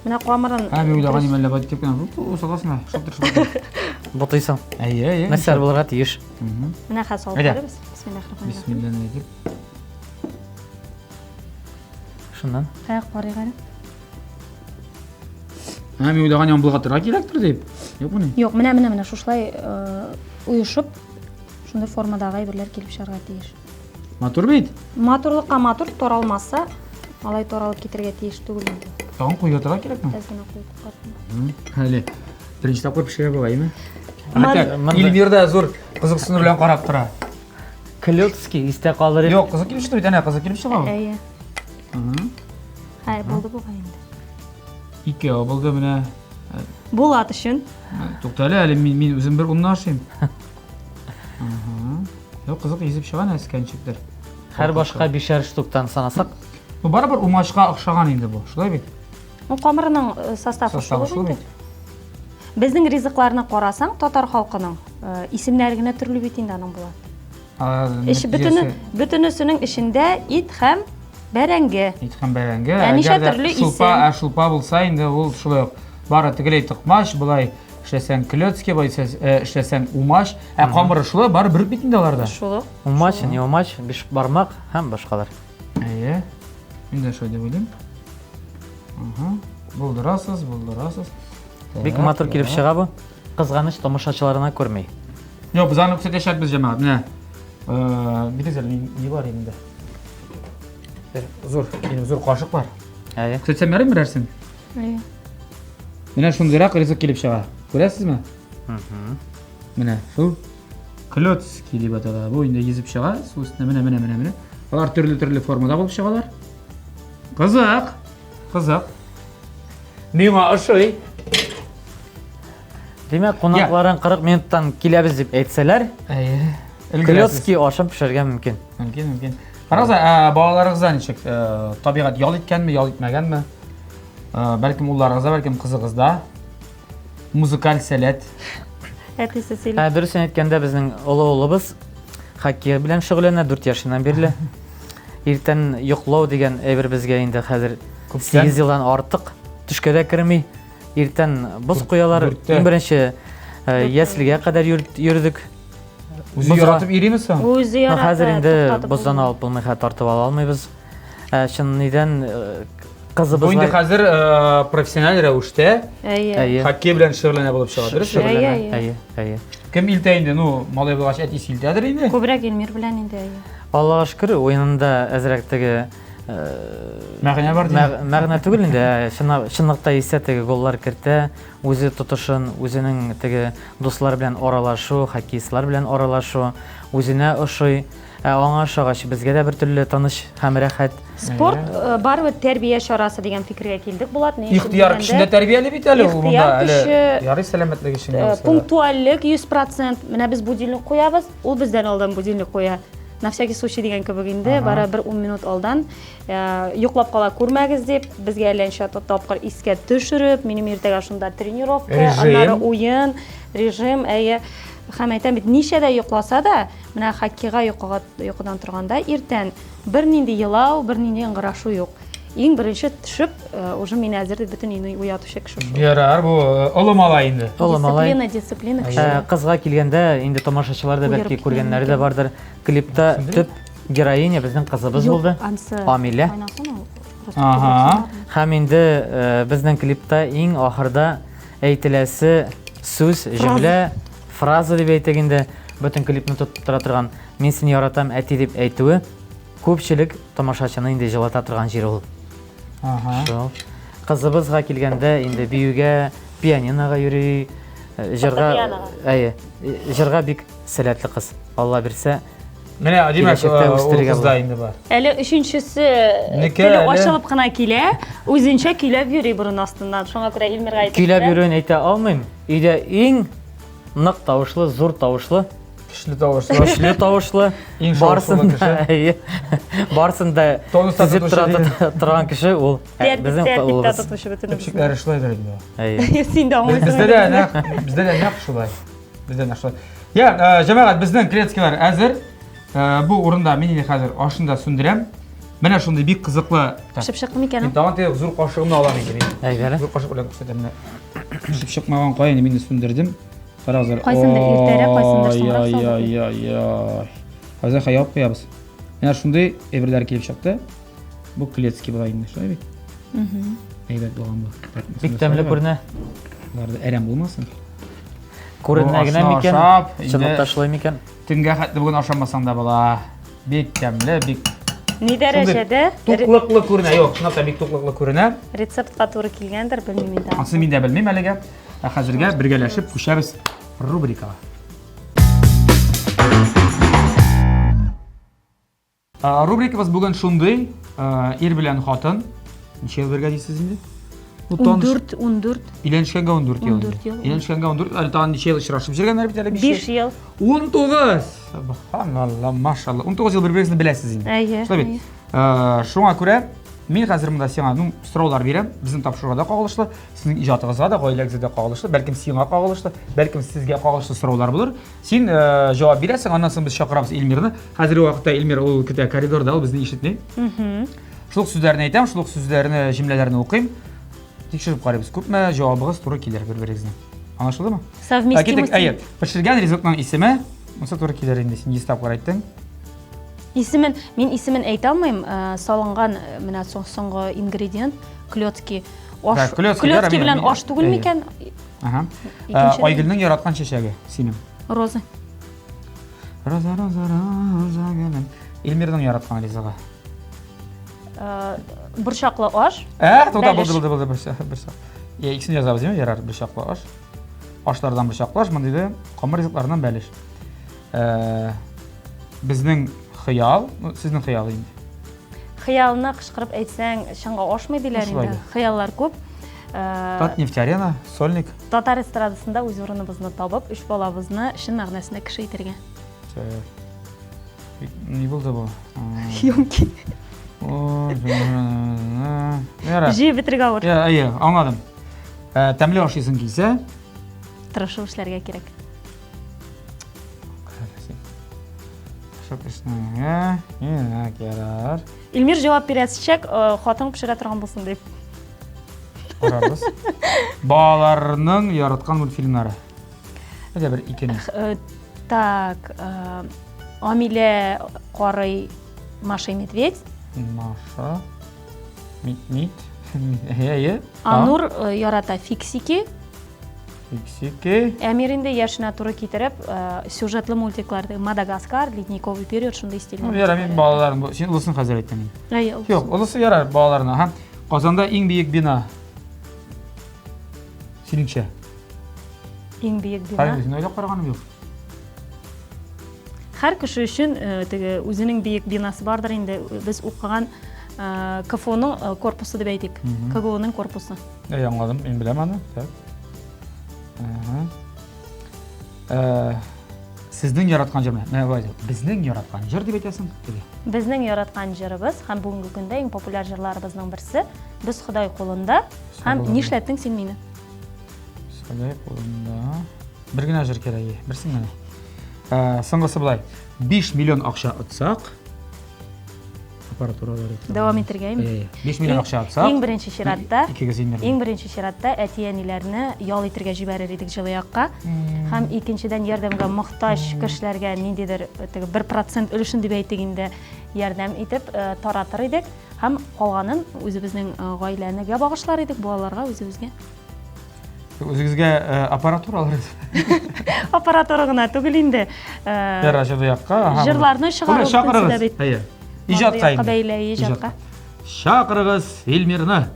Менә камырын. Мин уйлаган имәллә бат дип кенә. Усаласына, шаптырышып. Ботыйсың. Әйе. Нәрсә булырга тиеш. Менә хәзер алып барабыз. Бисмиллаһир-рахманир-рахим. Бисмиллаһир. Шуннан. Аяк барыйк әле. Мин уйлаган яң булгатырга кирәктер дип. Юк буны. Юк, менә шушлай уешып, шундый формадагы әйберләр килеп чыгарга тиеш. Матур бит. Матурлыкка матур торалмаса, алай торалып китергә тиеш түгел инде. Тагын куйдырга кирәкме? Әзгенә куйдык. Әле. Беренче тапкыр пешерә булаймы? Илмирдә зур кызыксыну белән карап тора. Клёцкий истә калыр. Юк, кызык килеп чыга, әнә кызык килеп чыга. Әйе. Хәй, булды бу инде. Ике булды менә. Булат өчен. Туктале, әле мин үзем бер унны ашыйм. Юк, кызык изеп чыга әскәнчектер. Һәр башка 5 штуктан санасак, Бу барыбер умачка охшаган инде бу. Шулай бит. Ул камырның составы шул бит. Безнең ризыкларны карасаң, татар халкының исемнәре генә төрле бит инде аның була. Эш бөтенесенең эчендә ит һәм бәрәңге. Ит һәм бәрәңге. Ничә төрле исем. Шулпа булса инде ул шулай ук. Бары тегеләй тукмаш, булай эшләсәң клёцкий, булса эшләсәң умаш, камыры шулай бары бер бит инде аларда. Шул. умач, не умач, 5 бармак һәм башкалар. Әйе. Мен şöyle bileyim. Buldurasız. Бик матур килеп чыга бу. Кызганыч тамашачыларына күрмәй. Yok biz anlık kısa teşekkür edeceğim abi. Ne? Bir de ne var elimde? Benim zor kaşık var. Әйе. Kısa sen verir mi versin? Mine şunu direkt rızık gelip şağa. Görəsiz mi? Mine şu klöts gelip atalar. Bu indi yüzüp şağa. Su üstüne mine. Onlar türlü formada bulup şağalar. Kızık. Neyma aşıy? Демәк, кунакларын 40 минуттан киләбез дип әйтсәләр, Klotski ашап пешергән мөмкин. Mümkün. Qaraqsa, balalarınızdan nechik? Tabiat yol etganmi, yol etmaganmi? Balkim ularınızda, balkim qizig'izda. Muzikal salat. Дөресен әйткәндә, безнең олы-улыбыз хоккей белән шөгыльләнә 4 яшыннан бирле. Иртән йоклау дигән әйбер безгә инде хәзер 8 елдан артык төшкә дә керми. Иртән боз куялар. Иң беренче яслигә кадәр йөрдек. Үзе яратып йөримесең? Үзе яратып. Хәзер инде боздан алып булмый, тартып ала алмыйбыз. Чыннан кызыбыз. Бу инде хәзер профессиональ рәвештә Әйе. хоккей белән шөгыльләнә булып чыга, дөрес? Әйе. Кем илтә инде? Ну, малай булгач әти илтәдер инде. Күбрәк Илмир белән инде. Аллага шөкер, уенында әзрәк теге мәгънә бар дип. Мәгънә түгел инде, чынлыкта исә теге голлар кертә, үзе тотышын, үзенең теге дуслар белән аралашу, хоккейчылар белән аралашу, үзенә ошый, аңа ошагач безгә дә бер төрле таныш һәм рәхәт. Спорт барыбер тәрбия чарасы дигән фикергә килдек, Булат. Ихтыяр кешендә тәрбияле бит әле ул монда, әле ярый сәламәтлек өчен. Пунктуальлек 100%. Менә без будильник куябыз, ул бездән алдан будильник куя. На всякий случай дигән кебек инде, бара бер 10 минут алдан йоклап кала күрмәгез дип, безгә әлләнчә тапкыр искә төшереп, минем иртәгә шунда тренировка, аннары уен, режим, һәм әйтәм бит, ничә дә йокласа да, менә хоккейга йокыдан торганда иртән бернинди елау, бернинди ыңгырашу юк. Иң беренче төшеп, уже мин әзер дип бөтен инде уятучы кеше шул. Ярар, бу олы малай инде. Дисциплина. Кызга килгәндә, инде тамашачылар да бәлки күргәннәре дә бардыр. Клипта төп героиня безнең кызыбыз булды. Амилә. Һәм инде безнең клипта иң ахырда әйтеләсе сүз, җөмлә, фраза дип әйтәгәндә, бөтен клипны тоттыра торган "Мин сине яратам, әти" дип әйтүе күпчелек тамашачыны инде җылата торган җир ул. Кызыбызга килгәндә инде биюгә, пианинога йөри, җырга бик сәләтле кыз. Алла бирсә, менә димәк, ул кызда инде бар. Әле өченчесе теле ачылып кына килә, үзенчә көйләп йөри бурын астыннан. Шуңа күрә Илмирга әйтә. Көйләп йөрүен әйтә алмыйм. Өйдә иң нык тавышлы, зур тавышлы, көчле тавышлы, барсын да тизеп торган кеше ул. Безнең улыбыз. Төпчекләре шулай дөрәгә. Син дә аңлыйсың. Бездә дә нәкъ шулай. Я, җәмәгать, безнең клетскалар әзер. Бу урында мин инде хәзер ашында сүндерәм. Менә шундый бик кызыклы. Шыпшык микән? Мин тагын теге зур кашыгымны алам инде мин. Әйдәле. Зур кашык белән күрсәтәм. Шыпшыкмаган кая инде мин сүндердем. Карагызлар. Кайсындыр иртәрәк, кайсындыр соңрак. Хәзер хаяп куябыз. Менә шундый әйберләр килеп чыкты. Бу клетский була инде, шулай бит. Әйбәт булган бу. Бик тәмле күренә. Буларда әрәм булмасын. Күренә генә микән? Чынлап ташлый микән? Төнгә хәтле бүген ашамасаң да була. Бик тәмле, бик Ни дәрәҗәдә? Туклыклы күренә. Юк, чынлап та бик туклыклы күренә. Рецептка туры килгәндер, белмим инде. Асын мин дә белмим әлегә. Хәзергә бергәләшеп күчәбез рубрикага. Рубрикабыз бүген шундый, ир белән хатын. Ничә ел бергә дисез инде? 14. Өйләнешкәнгә 14 ел. 14 ел. Өйләнешкәнгә 14, әле тагын ничә ел очрашып җиргәннәр бит әле 5 ел. 19. Субханалла, машалла. 19 ел бер-берегезне беләсез инде. Әйе. Шулай бит. Шуңа күрә мин хәзер монда сиңа сораулар бирәм. Безнең тапшыруга да кагылышлы, сезнең иҗатыгызга да, гаиләгезгә дә кагылышлы, бәлкем сиңа кагылышлы, бәлкем сезгә кагылышлы сораулар булыр. Син җавап бирәсең, аннан соң без чакырабыз Илмирне. Хәзерге вакытта Илмир ул көтә коридорда, ул безне ишетми. Шул сүзләрне әйтәм, шул сүзләрне, җөмләләрне укыйм. Тикшереп карыйбыз. Күпме җавабыгыз туры килер бер-берегезне. Аңлашылдымы? Совместимость. Пешергән ризыкның исеме, монсы туры килер инде. Син 100 тапкыр әйттең. Мен исемен әйтә алмыйм. Салынган менә соңгы ингредиент клёцки. Да, клёцки Белән аш түгел микән? Ага. Айгөлнең яраткан чәчәге синең. Роза. Роза гөлем. Илмирның яраткан ризыгы. Борчаклы аш. Тота булды борчак. Икесен язабыз, деме? Ярар, борчаклы аш. Ашлардан борчаклы аш, мондый камыр ризыкларыннан бәлеш. Безнең хыял, сезнең хыял инде. Хыялны кычкырып әйтсәң, шаңга ашмый диләр инде. Хыяллар күп. Татнефть-арена, Сольник. Татар эстрадасында үз урыныбызны табып, 3 балабызны шын мәгънәсендә кеше итәргә. Не булды бу? Йомки. Жи битергә авыр. Аңладым. Тәмле ашыйсың килсә, Тырышып эшләргә кирәк. Илмир җавап бирәсәк, хатын пешерә торган булсын дип. Карабыз. Балаларның яраткан мультфильмнары. Әйдә бер икене. Так, Амилә карый Маша и Медведь. Маша. Мит. Анур ярата Фиксики. Фиксики. Әмир инде яшенә туры китереп, сюжетлы мультикларды Мадагаскар, Ледниковый период шундай стильный. Ярар, мен балаларым, син улысын хәзер әйттем. Юк, улысы ярар балаларына. Казанда иң биек бина. Синеңчә. Иң биек бина. Хәзер син ойлап караганым юк. Һәр кеше өчен теге үзенең биек бинасы бардыр инде. Без укыган КФОның корпусы дип әйтик. КГОның корпусы. Аңладым, мин беләм аны. Сезнең яраткан җыр менә бу безнең яраткан җыр дип әйтәсең. Безнең яраткан җырыбыз һәм бүгенге көндә иң популяр җырларыбызның берсе Без Ходай кулында һәм нишләттең син мине? Ходай кулында. Бер генә җыр кирәк, берсен генә. Соңгысы булай. 5 миллион акча отсак, аппаратуралар. Дәвам итергәме? 5 миллион акча отсак. Иң беренче чиратта әти-әниләрне ял итәргә җибәрер идек җылы якка. Һәм икенчедән ярдәмгә мохтаҗ кешеләргә ниндидер 1% өлешен дип әйтик инде ярдәм итеп таратыр идек. Һәм калганын үзебезнең гаиләнегә багышлар идек, балаларга үзебезгә. Үзегезгә аппаратуралар. Аппаратура гына түгел инде. Ярар, җылы якка. Җырларны чыгарып дип. Иҗатка инде. Кабәйлә иҗатка. Чакырыгыз Илмирны.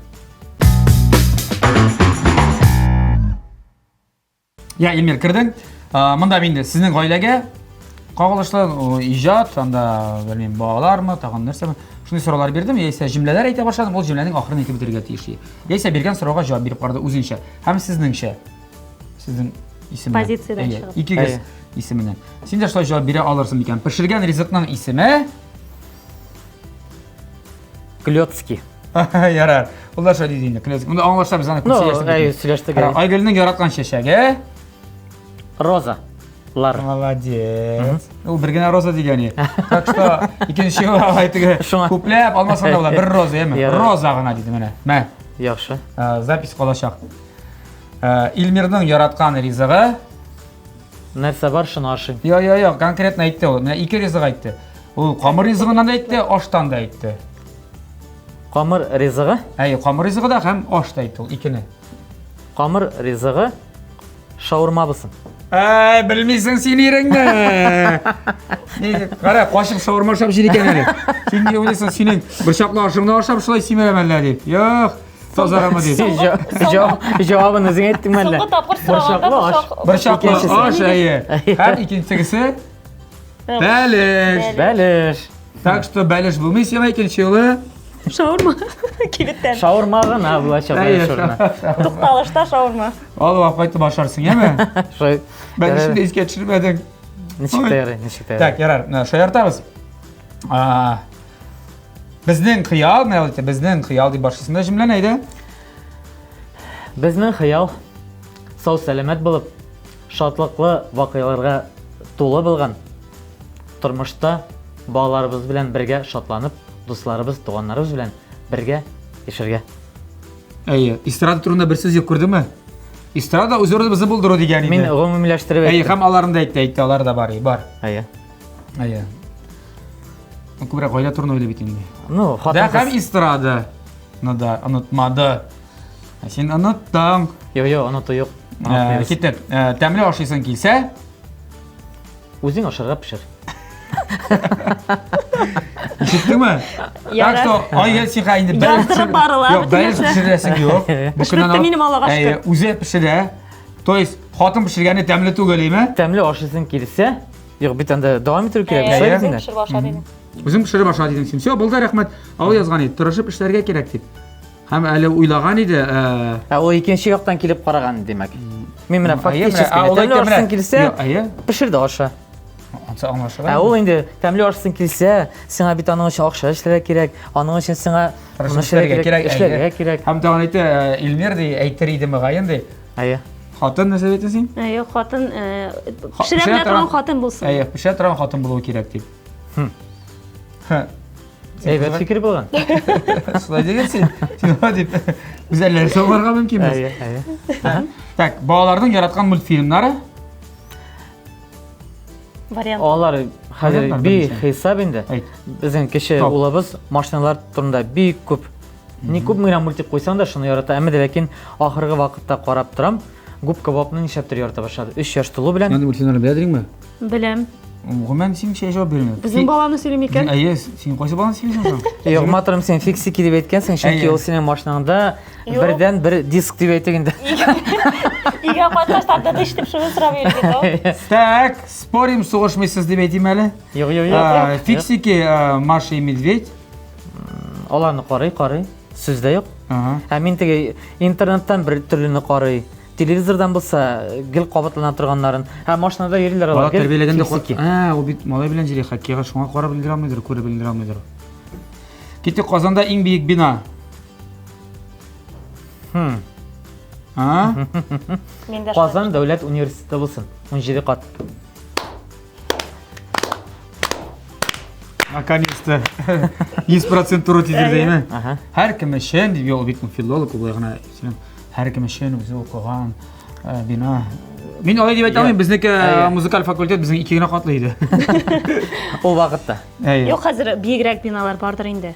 Илмир кирдең. Монда инде сезнең гаиләгә кагылышлы иҗат, анда белмим, балалармы, тагын нәрсәме? Шундый сораулар бирдем, яисә җөмләләр әйтә башладым, ул җөмләнең ахырын әйтеп бетергә тиеш. Яисә биргән сорауга җавап биреп карды үзенчә. Һәм сезнеңчә. Сезнең исеме. Позициядән чыгып. Икегез исеменнән. Син дә шулай җавап бирә алырсың микән? Пешергән ризыкның исеме? Клёцки. Ярар. Улар шулай диде инде. Клёцки. Монда аңлашса без аны сөйләштек. Айгөлнең яраткан чәчәге? Роза. Молодец. Ул бер генә роза дигән. Так что икенче айтыгы күпләп алмасаң да була, бер роза, яме. Роза гына диде менә. Мә. Яхшы. Запись калачак. Илмирның яраткан ризыгы? Нәрсә бар, шуны ашыйм. Юк, конкретно әйтте ул. Менә ике ризык әйтте. Ул камыр ризыгыннан да әйтте, аштан да әйтте. Камыр ризыгы? Камыр ризыгы да һәм аш да әйтте ул икене. Камыр ризыгы шаурма булсын. Белмисең син иреңне. Кара, кашып шаурма ашап җир икән әле. Син ни уйлыйсың, синең борчаклы ашыңны ашап шулай симерәмәлләр дип. Юк, тазарамы дип. Җавабын үзең әйттең әле. Борчаклы аш, һәм икенчесе бәлеш. Так что бәлеш булмыйсы икенче юлы. Шаурма. Кибеттән. Шаурма гына булачак шурна. Тукталышта шаурма. Алып кайтып башарсың, яме? Шулай. Бәлешне искә төшермәдең. Ничек тә. Так, ярар, шаяртабыз. Безнең хыял, безнең хыял дип башласында җөмлә нәйдә? Безнең хыял сау сәламәт булып, шатлыклы вакыйгаларга тулы булган. Тормышта балаларыбыз белән бергә шатланып, дусларыбыз, туганнарыбыз белән бергә яшәргә. Эстрада турында бер сүз күрдеңме? Эстрада үзебезне булдыру дигән иде. Мин гомумиләштереп әйттем. Һәм аларны да әйтте, алар да бар. Kubra qo'yla turni o'ylab eting. Ну, Da ham xotin. istiradi. Nada, unutmadi. Sen unutding. Yo'q, unutdi yo'q. Ketdik. Tamli oshiysan kelsa, O'zing oshirib pishir. eshitdingmi? Yarat. Так что, oyga sen endi Yozdirib borilar, Yo'q, bayir pishirasing yo'q. bitta mening Allohga shukr. O'zi pishira. То есть, xotin pishirgani tamli to'galaymi? Tamli oshirsin kelsa, yo'q, bitanda davom ettirib kerak. O'zing So'zinglar. Pishirib boshlading. O'zim pishirib boshladi dedim sen. Yo'q, bo'ldi, rahmat. Ov yozgan edi, turishib ishlarga kerak deb. Ham hali o'ylagan edi. Ha, u ikkinchi yoqdan kelib qaragan demak. Men mana faktichески tamli oshirsin kelsa, pishirdi osha. Ancha anglashadi. Ha, u endi tamli oshirsin kelsa, senga bitani uchun o'xshash ishlar kerak. Aning uchun senga ishlarga kerak. ishlarga kerak. Ham davom etdi, Ilmir dey, aytirdi mag'ayin dey. Aya. Xotin nima aytasan? Yo'q, xotin pishirib turgan xotin bo'lsin. Yo'q, pishirib turgan xotin bo'lishi kerak deb. Ha. Evet, fikir bo'lgan. Shulay degansen, nima deb o'zlari so'rarga mumkin emas. Aya. Tak, bolalarning yaratgan multfilmlari Variant. Onlar hali Variantlar bir demişler. hesap endi. Ayt. Bizning kishi Top. ulabız mashinalar turida büyük ko'p. Ne ko'p mira multik qo'ysang da shuni yarata. Ammo lekin oxirgi vaqtda qarab turam, gubka bobni nishaptir yarata boshladi. 3 yosh to'lib bilan. endi multfilmlarni biladingmi? Bilim. Men sen şey javob bermayman. Bizning bolamni söyleyeyim ekan. Ayi, sen qo'ysa bolani sevasan. Yo'q, matrim sen fixiki deb aytgansan, chunki u sening mashinangda Yo'q. birdan bir disk deb aytganda. Uyga qatnashlarda ishlab shuni so'rab yurgan. Tak, sporim so'g'ishmaysiz deb aytaymi hali? Yo'q. Fixiki Masha и Медведь. Ularni qarang. Sizda yo'q. Aha. Ha, men tege internetdan bir turlini qarang. Televizordan bo'lsa, gil qobatlanib turganlarin. Ha, mashinada yerilar Bola ularga. tarbiyalaganda fixiki. u bit malay bilan jiri hakkiga shunga qarab bildira olmaydir, ko'rib bildira olmaydir. Ketdik Qozonda eng buyuk bino. Ha? Menda Qozon davlat universiteti bo'lsin. 17 qat. Наконец-то. 100% to'g'ri tezdirdi-mi? Aha. Har kim shen deb yo'l bitmi filolog bo'lgani. Har kim shen o'zi o'qigan bino. Men olay deb aytaman, bizniki muzikal fakultet bizning 2 gina qatlaydi. O vaqtda. Yo'q, hozir buyukroq binolar bordir endi.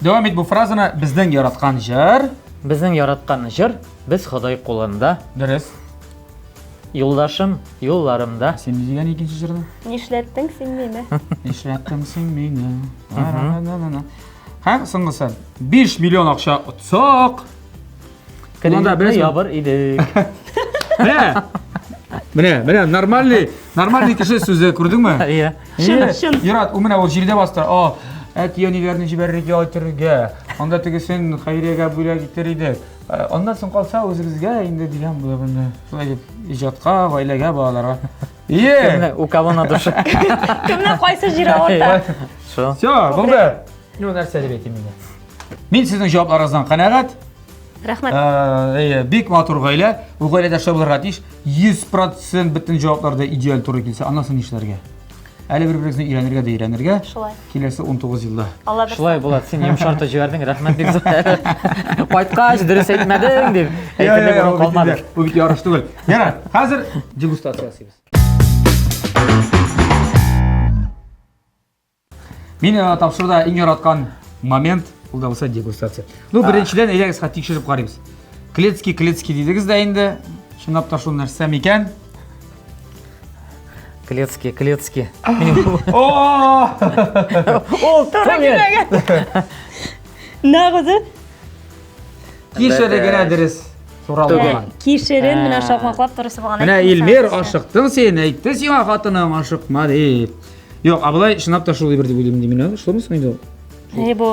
Davom et bu frazani bizning yaratgan jar. Bizning yaratgan jir biz Xudoy qo'lida. Durust. Yo'ldoshim yo'llarimda. Sen degan ikkinchi jirni? Nishlatding sen meni? Ishlatdim sen meni. Ha, singilsan 5 million ақша utsoq. Bunda Kreditni yobir edik. Mana, normalniy kishi so'zi ko'rdingmi? Iya. Shin. Yurat, u mana o jilda bostir. Ati yoniverni jibarriga o'tirga. Onda tegi sen xayriyaga bo'lak etirdik. Ondan so'ng qolsa o'zingizga endi degan bo'ladi. Shulay deb ijodga, oilaga, bolalarga. Iye. U kavona dushi. Kimdan qaysi jira o'rta? Shu. Всё, bo'ldi. Nima narsa deb aytayman. Men sizning javoblaringizdan qanoat. Rahmat. Bek motor g'oyla, u g'oylada shu bo'lar atish 100% butun javoblarda ideal to'g'ri kelsa, andan so'ng ishlarga. Hali bir-biringizni uylanirga. Shulay. Kelasi 19 yilda. Alloh bilsin. Shulay bo'ladi. Sen yumshartib jibarding, rahmat deb. Qaytqach durust aytmading deb. Aytib qolmadik. Bu bit yorish tugul. Yana hozir degustatsiyasi. Men topshirda eng yaratgan moment bo'ldi bo'lsa degustatsiya. Ну, birinchidan egaga sihat tekshirib qaraymiz. Kletski deydingizda endi shunday tashu narsa ekan. Kletski. Oo! To'g'ri kelmagan. Nag'zi? Kishirigina adres so'ralgan. Kishirin mana shoqmoqlab tursa bo'lgan. Mana Elmir oshiqding sen, aytdi senga xotinim oshiqma deb. Yo'q, ablay shinab tashu bir deb o'ylayman deyman. Shularmi endi? Bu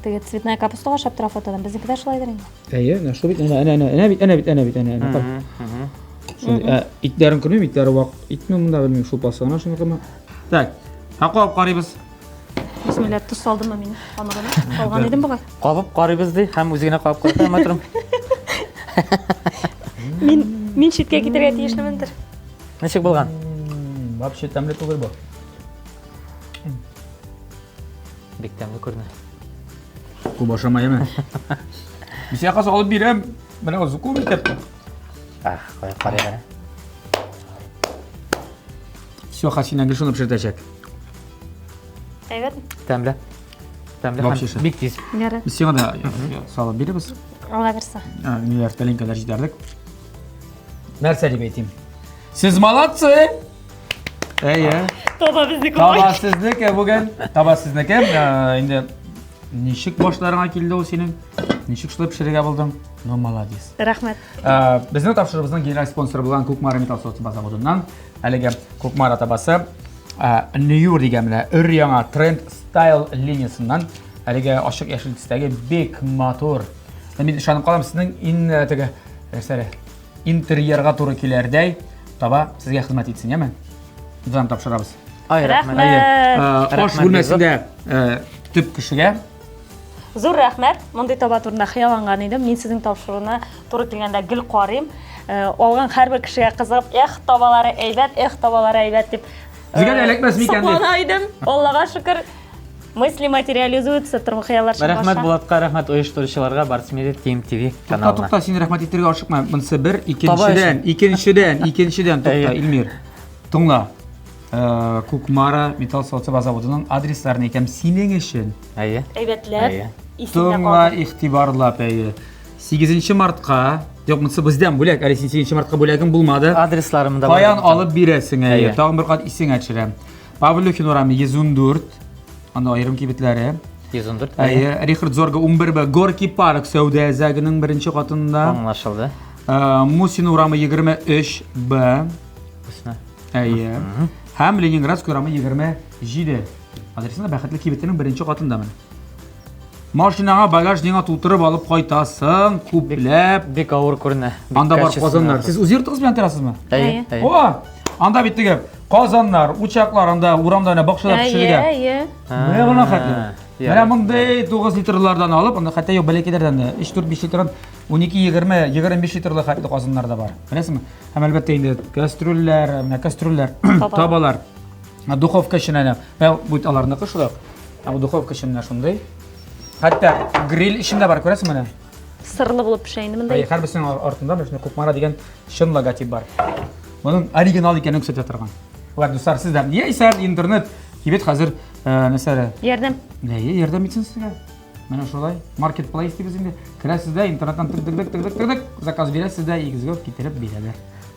tege цветная капуста ашап тора фотодан biznikida shulaydir endi. Ayyo, shu bit ana bit. Itlarim ko'rmaymi, itlari voq. Itmi bunda bilmayman, shu pasana shuni qilma. Tak. Haqqa olib qaraymiz. Bismillah, tuz soldimmi men? Qamag'ini olgan edim bo'g'ay. Qopib qaraymiz deb, ham o'zingga qo'yib qo'yaman, matrim. Men chetga ketirga tegishlimandir. Necha bo'lgan? Вообще tamli to'g'ri bu. Bektamni ko'rdi. Bu boshlamaymi? Biz yoqqa olib beram. Mana o'zi ko'rib ketdi. Qo'yib qarayman. Всё, xasinanga shuni pishirtacak. Evet. Тәмле. Тәмле Вообще һәм бик тиз. Яры. Biz sana da salып беребез. Ала берсе. Нелер тәлинкәләр җитәрлек. Нәрсә дип әйтим? Сез молодцы! Әйе. Тоба безнеке. Таба сезнеке бүген. Таба сезнеке. Инде ничек башларыңа килде ул синең? Ничек шулай пешерергә булдың? Ну, молодец. Рәхмәт. Безнең тапшырыбызның генераль спонсоры булган Кукмара металл соты заводыннан әлеге Кукмара табасы Нью-Йорк дигән менә өр-яңа тренд стайл линиясыннан әлеге ачык яшел төстәге бик матур. Мин ышанып калам сезнең теге нәрсәле интерьерга туры киләрдәй таба сезгә хезмәт итсен, яме? Үзем тапшырабыз. Ай, рәхмәт. Аш бүлмәсендә төп кешегә Зур рәхмәт. Мондый таба турында хыялланган идем. Мин сезнең тапшыруына туры килгәндә гел карыйм. Алган һәрбер кешегә кызыгып, табалары әйбәт дип. Безгә дә эләкмәс микән дип. Соклана идем. Аллага шөкер. Мысли материализуется, тормы хыяллар шундый баша. Рәхмәт Булатка, рәхмәт оештыручыларга, Барсмеди Team TV каналына. Тукта, син рәхмәт итәргә ашыкма. Монысы бер, икенчедән, тукта, Илмир. Тыңла. Кукмара металл соты заводының адресларын әйтәм синең өчен. Әйе. Әйбәтләп. Исемдә Тыңла, калды. игътибарлап, әйе. 8 мартка, юк, монысы бездән бүләк, әле 8 мартка бүләгем булмады. Адресларымда Каян алып бирәсең, әйе. Әйе. Тагын бер кат исеңә төшерәм. Павлюхин урамы 114, анда аерым кибетләре. 114. Әйе, Рихард Зорга 11 Горки парк сәүдә зәгенең беренче катында. Аңлашылды. Мусин урамы 23Б. Үсне. Әйе. Һәм Ленинградский урамы 27. Адресында бәхетле кибетенең беренче катындамын. Машинаңа багажныңа тутырып алып кайтасың, күпләп. Бик авыр күренә. Анда бар казаннар. Сез үз йортыгыз белән торасызмы? Әйе. Әйе. О, анда бит теге казаннар, учаклар анда урамда гына бакчада пешерелгән. Әйе. Менә гына хәтле. Я. Менә мондай 9 литрлардан алып, анда хәтта юк бәләкәйләрдән да 3-4-5 литрдан 12-20-25 литрлы хәтле казаннар да бар. Беләсезме? Һәм әлбәттә инде кастрюльләр, менә кастрюльләр, табалар. Духовка эченә. Менә бу аларны кышылык. Бу духовка эченә шундый. Хәтта гриль эчендә бар, күрәсезме менә? Сырлы булып пешә инде монда. Һәрберсенең артында менә Кукмара дигән шын логотип бар. Моның оригинал икәнен күрсәтә торган. Ва дуслар, сездә яисә интернет кибет хәзер нәрсәләр Ярдәм. ярдәм итсен сезгә. Менә шулай marketplace дибез инде. Керәсез дә интернеттан тык заказ бирәсез дә игезгә китереп бирәләр.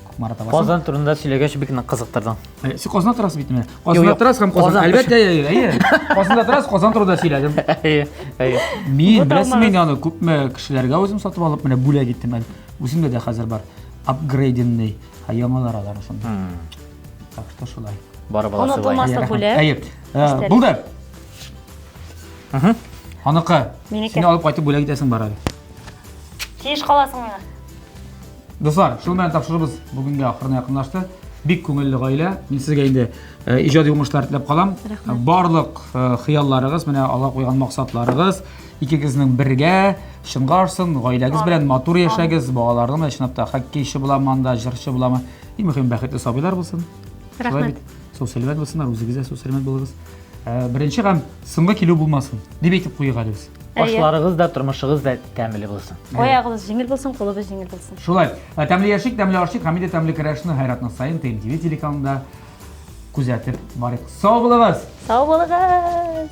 Кукмара табасы. Казан турында сөйләгәч бик нык кызыктырдың. Сез Казанда торасыз бит менә. Казанда Юк, торасыз һәм Казан. Казан Әлбәттә, әйе. Казанда торасыз, Казан турында сөйләдем. Әйе. Әйе. Мин Бу беләсезме, талмас. аны күпме кешеләргә үзем сатып алып менә бүләк иттем. Үземдә дә хәзер бар. Апгрейдинный, яңалар алар шунда. Так что шулай. Бары баласы Онытылмас. бай. Мастык бүләк. Әйе. Булды. Аныкы. Минеке. Син алып кайтып бүләк итәсең бар әле. Тиеш каласың миңа. Дуслар, шул белән тапшырыбыз бүгенгә ахырына якынлашты. Бик күңелле гаилә. Мин сезгә инде иҗади уңышлар теләп калам. Барлык хыялларыгыз, менә Алла куйган максатларыгыз, икегезнең бергә чынга ашсын, гаиләгез белән матур яшәгез, балаларның да чынлап та хоккейчы буламы, анда җырчы буламы. Иң мөһим бәхетле сабыйлар булсын. Рәхмәт. Сәламәт булсыннар, үзегезгә сәламәт булыгыз. Беренче һәм соңгы килү булмасын. Дип әйтеп куйыйк әле без. Ашларыгыз да, тормышыгыз да тәмле булсын. Аягыбыз җиңел булсын, кулыбыз җиңел булсын. Шулай. Тәмле яшик, тәмле ашик, һәм дә тәмле керәшне хайратны сайын ТМТV телеканалында күзәтеп барыйк. Сау булыгыз. Сау булыгыз.